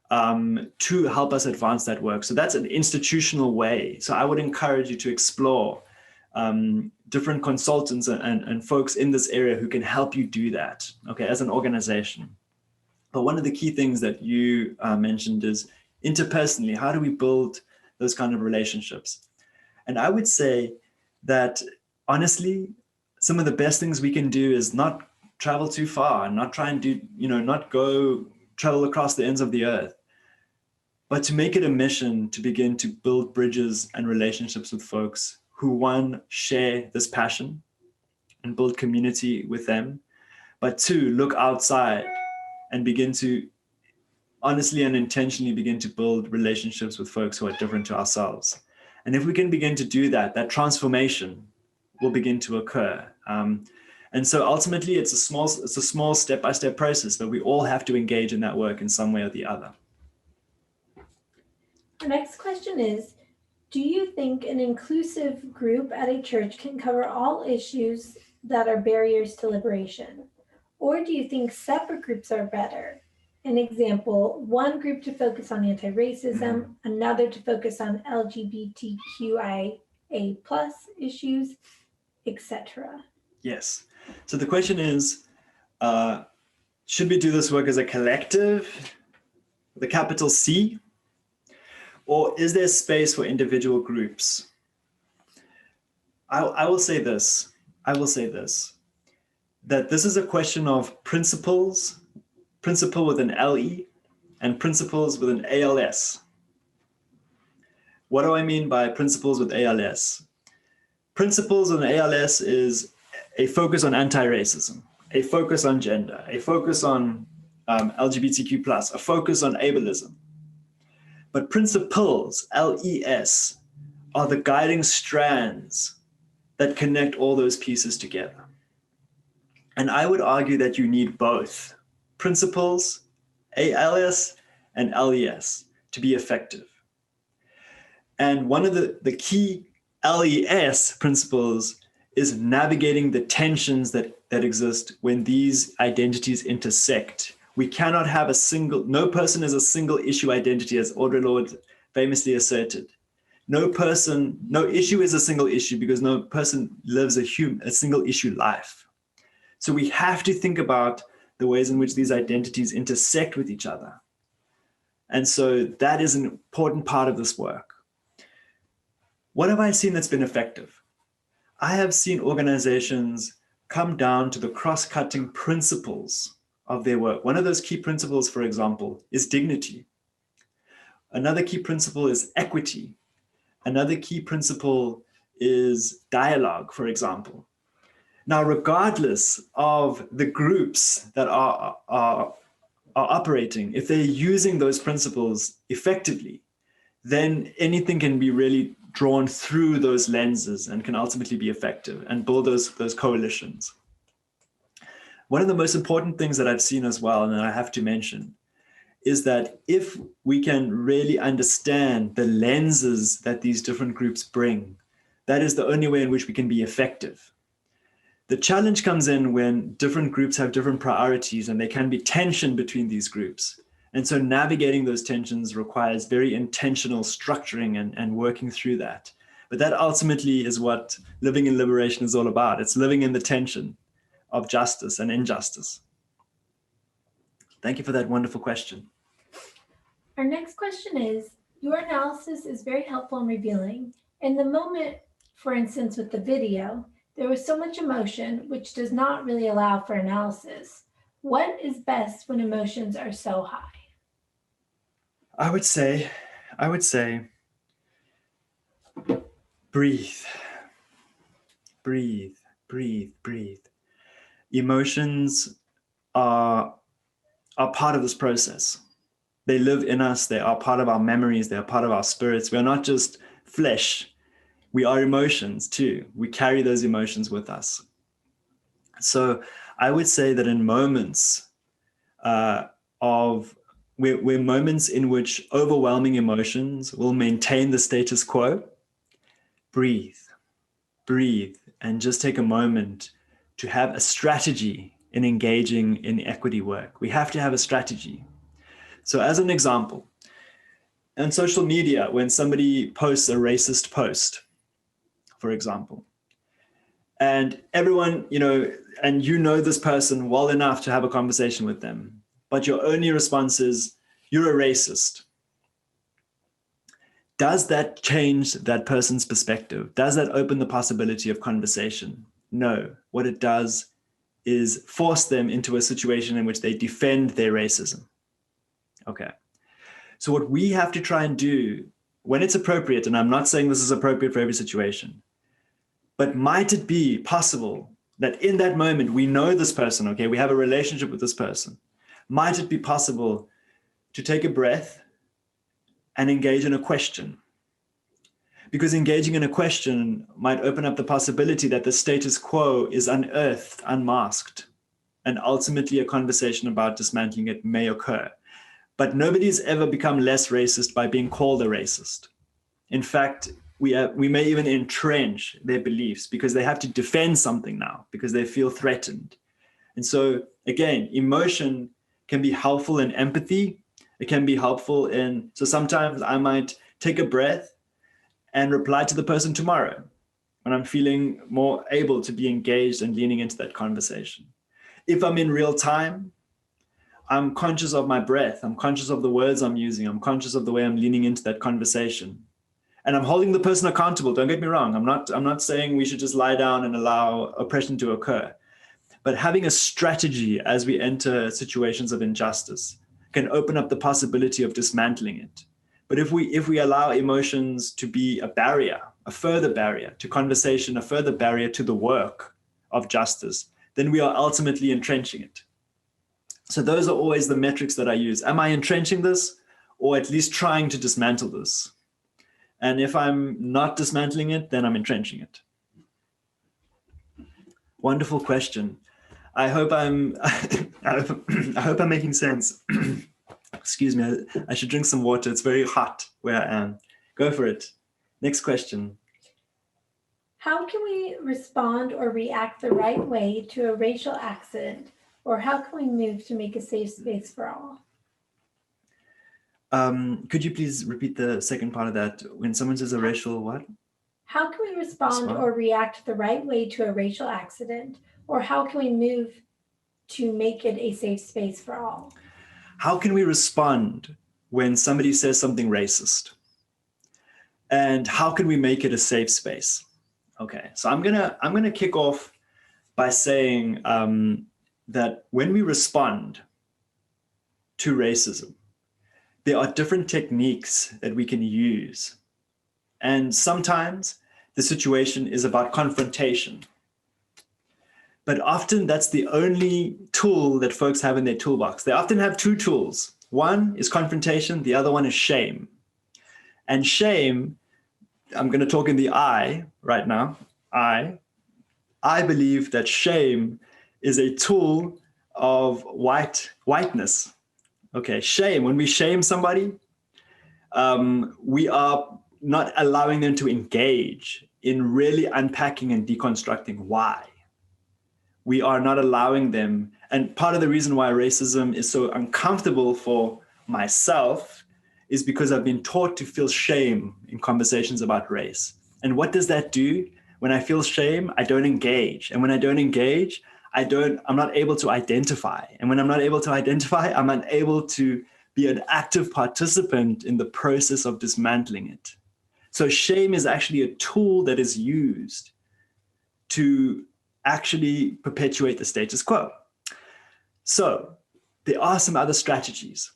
to help us advance that work. So that's an institutional way. So I would encourage you to explore different consultants and folks in this area who can help you do that, okay, as an organization. But one of the key things that you mentioned is interpersonally, how do we build those kind of relationships? And I would say that, honestly, some of the best things we can do is not travel too far, not try and do, not go travel across the ends of the earth, but to make it a mission to begin to build bridges and relationships with folks who, one, share this passion and build community with them, but two, look outside and begin to honestly and intentionally begin to build relationships with folks who are different to ourselves. And if we can begin to do that, that transformation will begin to occur. And so ultimately it's a small step-by-step process, but we all have to engage in that work in some way or the other. Our next question is, do you think an inclusive group at a church can cover all issues that are barriers to liberation? Or do you think separate groups are better? An example, one group to focus on anti-racism, another to focus on LGBTQIA+ issues, etc. Yes. So the question is, should we do this work as a collective, with a capital C, or is there space for individual groups? I will say this, that this is a question of principle with an LE, and principles with an ALS. What do I mean by principles with ALS? Principles with an ALS is a focus on anti-racism, a focus on gender, a focus on LGBTQ+, a focus on ableism. But principles, LES, are the guiding strands that connect all those pieces together. And I would argue that you need both principles, ALS, and LES to be effective. And one of the key LES principles is navigating the tensions that exist when these identities intersect. We cannot have no person is a single issue identity, as Audre Lorde famously asserted. No issue is a single issue because no person lives a single issue life. So we have to think about the ways in which these identities intersect with each other. And so that is an important part of this work. What have I seen that's been effective? I have seen organizations come down to the cross-cutting principles of their work. One of those key principles, for example, is dignity. Another key principle is equity. Another key principle is dialogue, for example. Now, regardless of the groups that are operating, if they're using those principles effectively, then anything can be really drawn through those lenses and can ultimately be effective and build those coalitions. One of the most important things that I've seen as well, and that I have to mention, is that if we can really understand the lenses that these different groups bring, that is the only way in which we can be effective. The challenge comes in when different groups have different priorities and there can be tension between these groups. And so navigating those tensions requires very intentional structuring and working through that. But that ultimately is what living in liberation is all about. It's living in the tension of justice and injustice. Thank you for that wonderful question. Our next question is, your analysis is very helpful and revealing. In the moment, for instance, with the video, there was so much emotion, which does not really allow for analysis. What is best when emotions are so high? I would say, breathe. Emotions are part of this process. They live in us. They are part of our memories. They are part of our spirits. We are not just flesh. We are emotions too. We carry those emotions with us. So I would say that in moments where moments in which overwhelming emotions will maintain the status quo, breathe, and just take a moment to have a strategy in engaging in equity work. We have to have a strategy. So as an example, on social media, when somebody posts a racist post, for example, And everyone, and you know this person well enough to have a conversation with them, but your only response is, you're a racist. Does that change that person's perspective? Does that open the possibility of conversation? No. What it does is force them into a situation in which they defend their racism. Okay. So what we have to try and do when it's appropriate, and I'm not saying this is appropriate for every situation, but might it be possible that in that moment, we know this person, okay, we have a relationship with this person. Might it be possible to take a breath and engage in a question? Because engaging in a question might open up the possibility that the status quo is unearthed, unmasked, and ultimately a conversation about dismantling it may occur. But nobody's ever become less racist by being called a racist. In fact, we may even entrench their beliefs because they have to defend something now because they feel threatened. And so again, emotion can be helpful in empathy. It can be helpful so sometimes I might take a breath and reply to the person tomorrow when I'm feeling more able to be engaged and leaning into that conversation. If I'm in real time, I'm conscious of my breath. I'm conscious of the words I'm using. I'm conscious of the way I'm leaning into that conversation. And I'm holding the person accountable. Don't get me wrong. I'm not saying we should just lie down and allow oppression to occur. But having a strategy as we enter situations of injustice can open up the possibility of dismantling it. But if we allow emotions to be a barrier, a further barrier to conversation, a further barrier to the work of justice, then we are ultimately entrenching it. So those are always the metrics that I use. Am I entrenching this, or at least trying to dismantle this? And if I'm not dismantling it, then I'm entrenching it. Wonderful question. I hope I'm making sense. Excuse me, I should drink some water. It's very hot where I am. Go for it. Next question. How can we respond or react the right way to a racial accident? Or how can we move to make a safe space for all? Could you please repeat the second part of that? When someone says a racial what? How can we respond or react the right way to a racial accident? Or how can we move to make it a safe space for all? How can we respond when somebody says something racist? And how can we make it a safe space? Okay, so I'm gonna kick off by saying that when we respond to racism, there are different techniques that we can use. And sometimes the situation is about confrontation. But often that's the only tool that folks have in their toolbox. They often have two tools. One is confrontation, the other one is shame. And shame, I'm going to talk in the I right now. I believe that shame is a tool of whiteness. Okay, shame, when we shame somebody, we are not allowing them to engage in really unpacking and deconstructing why. We are not allowing them. And part of the reason why racism is so uncomfortable for myself is because I've been taught to feel shame in conversations about race. And what does that do? When I feel shame, I don't engage. And when I don't engage, I'm not able to identify. And when I'm not able to identify, I'm unable to be an active participant in the process of dismantling it. So shame is actually a tool that is used to actually perpetuate the status quo. So there are some other strategies.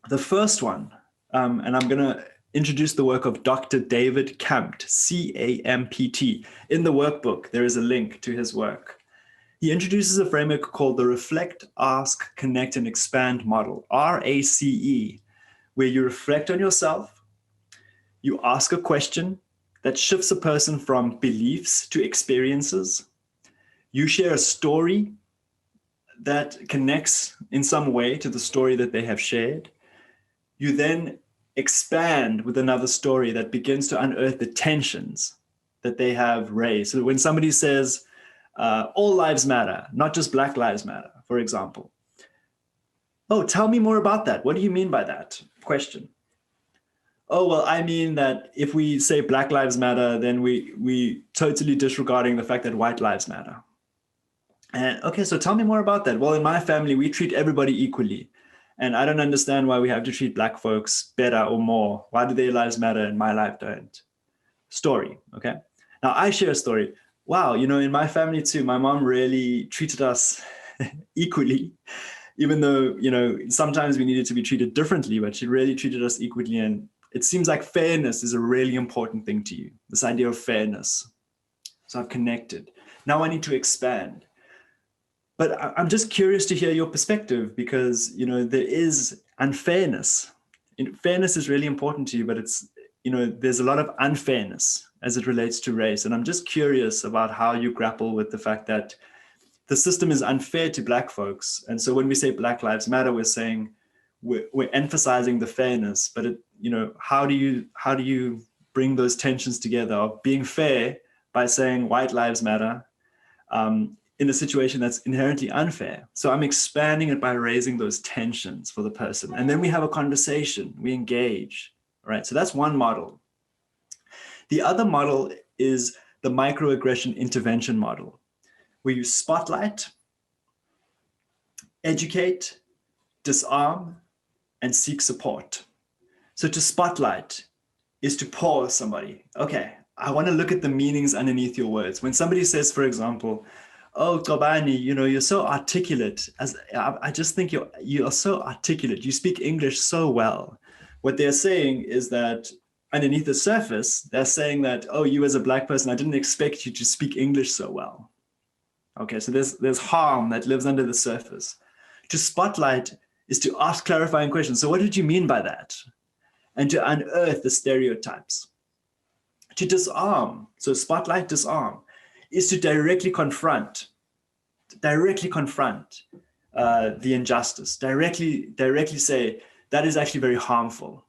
The first one, and I'm going to introduce the work of Dr. David Campt, C-A-M-P-T. In the workbook, there is a link to his work. He introduces a framework called the Reflect, Ask, Connect, and Expand model, RACE, where you reflect on yourself, you ask a question that shifts a person from beliefs to experiences, you share a story that connects in some way to the story that they have shared. You then expand with another story that begins to unearth the tensions that they have raised. So when somebody says, all lives matter, not just Black lives matter, for example. Oh, tell me more about that. What do you mean by that? Question. Oh, well, I mean that if we say Black Lives Matter, then we totally disregarding the fact that white lives matter. And okay, so tell me more about that. Well, in my family, we treat everybody equally. And I don't understand why we have to treat Black folks better or more. Why do their lives matter and my life don't? Story, okay? Now I share a story. Wow, in my family too, my mom really treated us equally, even though, sometimes we needed to be treated differently, but she really treated us equally. And it seems like fairness is a really important thing to you, this idea of fairness. So I've connected. Now I need to expand. But I'm just curious to hear your perspective because, there is unfairness. Fairness is really important to you, but there's a lot of unfairness as it relates to race. And I'm just curious about how you grapple with the fact that the system is unfair to Black folks. And so when we say Black Lives Matter, we're saying we're emphasizing the fairness, but how do you bring those tensions together of being fair by saying white lives matter, in a situation that's inherently unfair? So I'm expanding it by raising those tensions for the person. And then we have a conversation, we engage, right? So that's one model. The other model is the microaggression intervention model, where you spotlight, educate, disarm, and seek support. So to spotlight is to pause somebody. Okay, I want to look at the meanings underneath your words. When somebody says, for example, oh, Gobani, you're so articulate. I just think you are so articulate. You speak English so well. What they're saying is that underneath the surface, they're saying that, oh, you as a Black person, I didn't expect you to speak English so well. Okay, so there's harm that lives under the surface. To spotlight is to ask clarifying questions. So what did you mean by that? And to unearth the stereotypes. To disarm, so spotlight, disarm, is to directly confront the injustice, directly say, that is actually very harmful.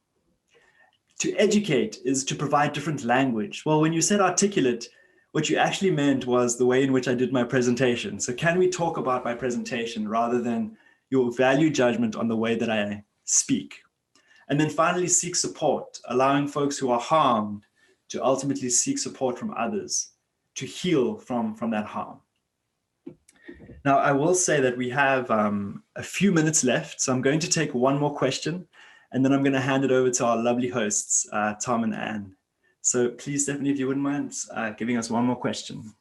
To educate is to provide different language. Well, when you said articulate, what you actually meant was the way in which I did my presentation. So can we talk about my presentation rather than your value judgment on the way that I speak? And then finally, seek support, allowing folks who are harmed to ultimately seek support from others to heal from that harm. Now, I will say that we have a few minutes left, so I'm going to take one more question, and then I'm going to hand it over to our lovely hosts, Tom and Anne. So please, Stephanie, if you wouldn't mind giving us one more question.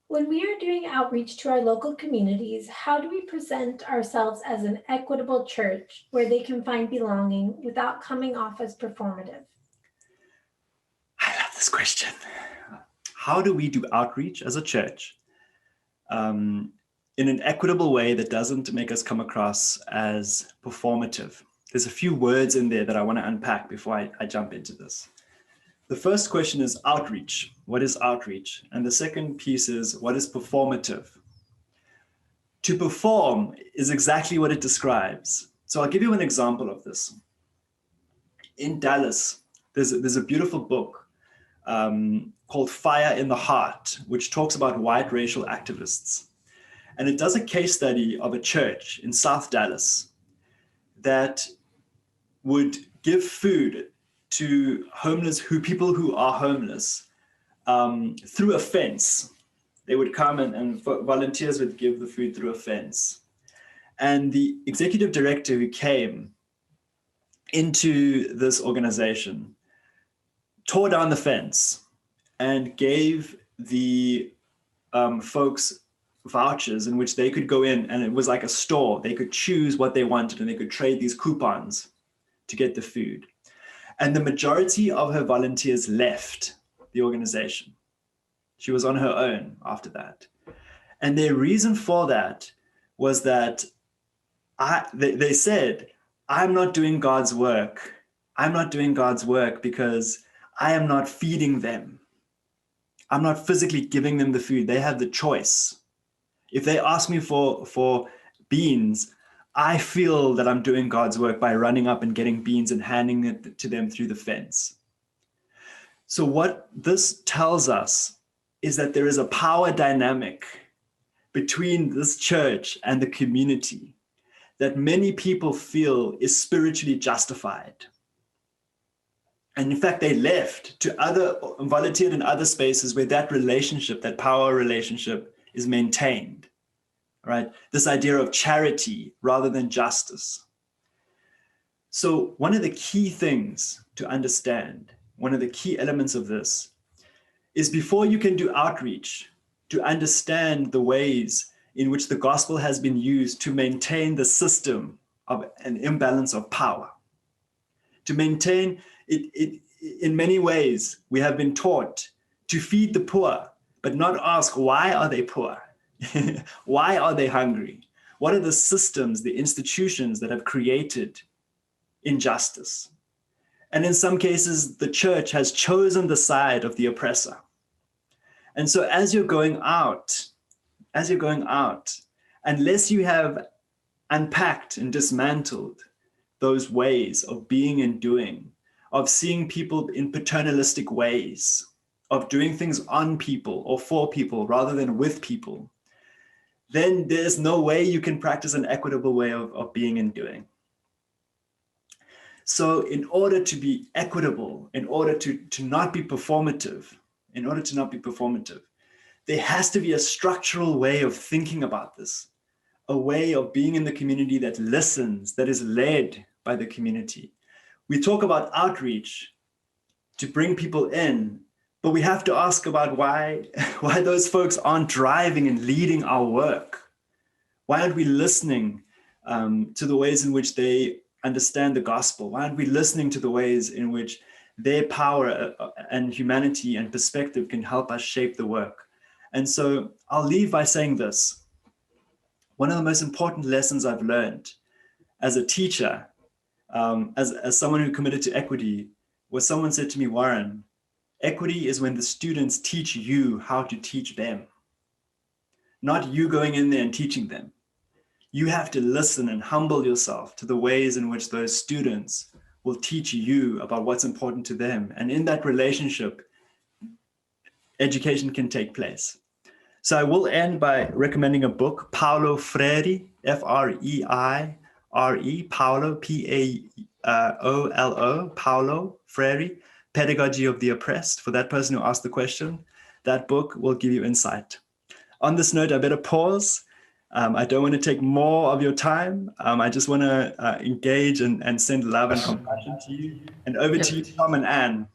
When we are doing outreach to our local communities, how do we present ourselves as an equitable church where they can find belonging without coming off as performative? I love this question. How do we do outreach as a church in an equitable way that doesn't make us come across as performative? There's a few words in there that I want to unpack before I jump into this. The first question is outreach. What is outreach? And the second piece is, what is performative? To perform is exactly what it describes. So I'll give you an example of this. In Dallas, there's a beautiful book called Fire in the Heart, which talks about white racial activists. And it does a case study of a church in South Dallas that would give food to people who are homeless through a fence. They would come and volunteers would give the food through a fence. And the executive director who came into this organization tore down the fence and gave the folks vouchers in which they could go in, and it was like a store. They could choose what they wanted and they could trade these coupons to get the food. And the majority of her volunteers left the organization. She was on her own after that. And their reason for that was that they said, I'm not doing God's work. I'm not doing God's work because I am not feeding them. I'm not physically giving them the food. They have the choice. If they ask me for beans, I feel that I'm doing God's work by running up and getting beans and handing it to them through the fence. So what this tells us is that there is a power dynamic between this church and the community that many people feel is spiritually justified. And in fact, they left to volunteered in other spaces where that relationship, that power relationship, is maintained, right? This idea of charity rather than justice. So one of the key things to understand, one of the key elements of this, is before you can do outreach, to understand the ways in which the gospel has been used to maintain the system of an imbalance of power. To maintain it, in many ways, we have been taught to feed the poor, but not ask, why are they poor? Why are they hungry? What are the systems, the institutions that have created injustice? And in some cases, the church has chosen the side of the oppressor. And so as you're going out, unless you have unpacked and dismantled those ways of being and doing, of seeing people in paternalistic ways, of doing things on people or for people rather than with people, then there's no way you can practice an equitable way of being and doing. So in order to be equitable, in order to not be performative, there has to be a structural way of thinking about this, a way of being in the community that listens, that is led by the community. We talk about outreach to bring people in, but we have to ask about why those folks aren't driving and leading our work. Why aren't we listening to the ways in which they understand the gospel? Why aren't we listening to the ways in which their power and humanity and perspective can help us shape the work? And so I'll leave by saying this. One of the most important lessons I've learned as a teacher, as someone who committed to equity, was someone said to me, Warren, equity is when the students teach you how to teach them, not you going in there and teaching them. You have to listen and humble yourself to the ways in which those students will teach you about what's important to them. And in that relationship, education can take place. So I will end by recommending a book, Paulo Freire, F-R-E-I-R-E, Paulo, P-A-O-L-O, Paulo Freire, Pedagogy of the Oppressed. For that person who asked the question, that book will give you insight. On this note, I better pause. I don't want to take more of your time. I just want to engage and send love and compassion to you. And over to you, Tom and Anne.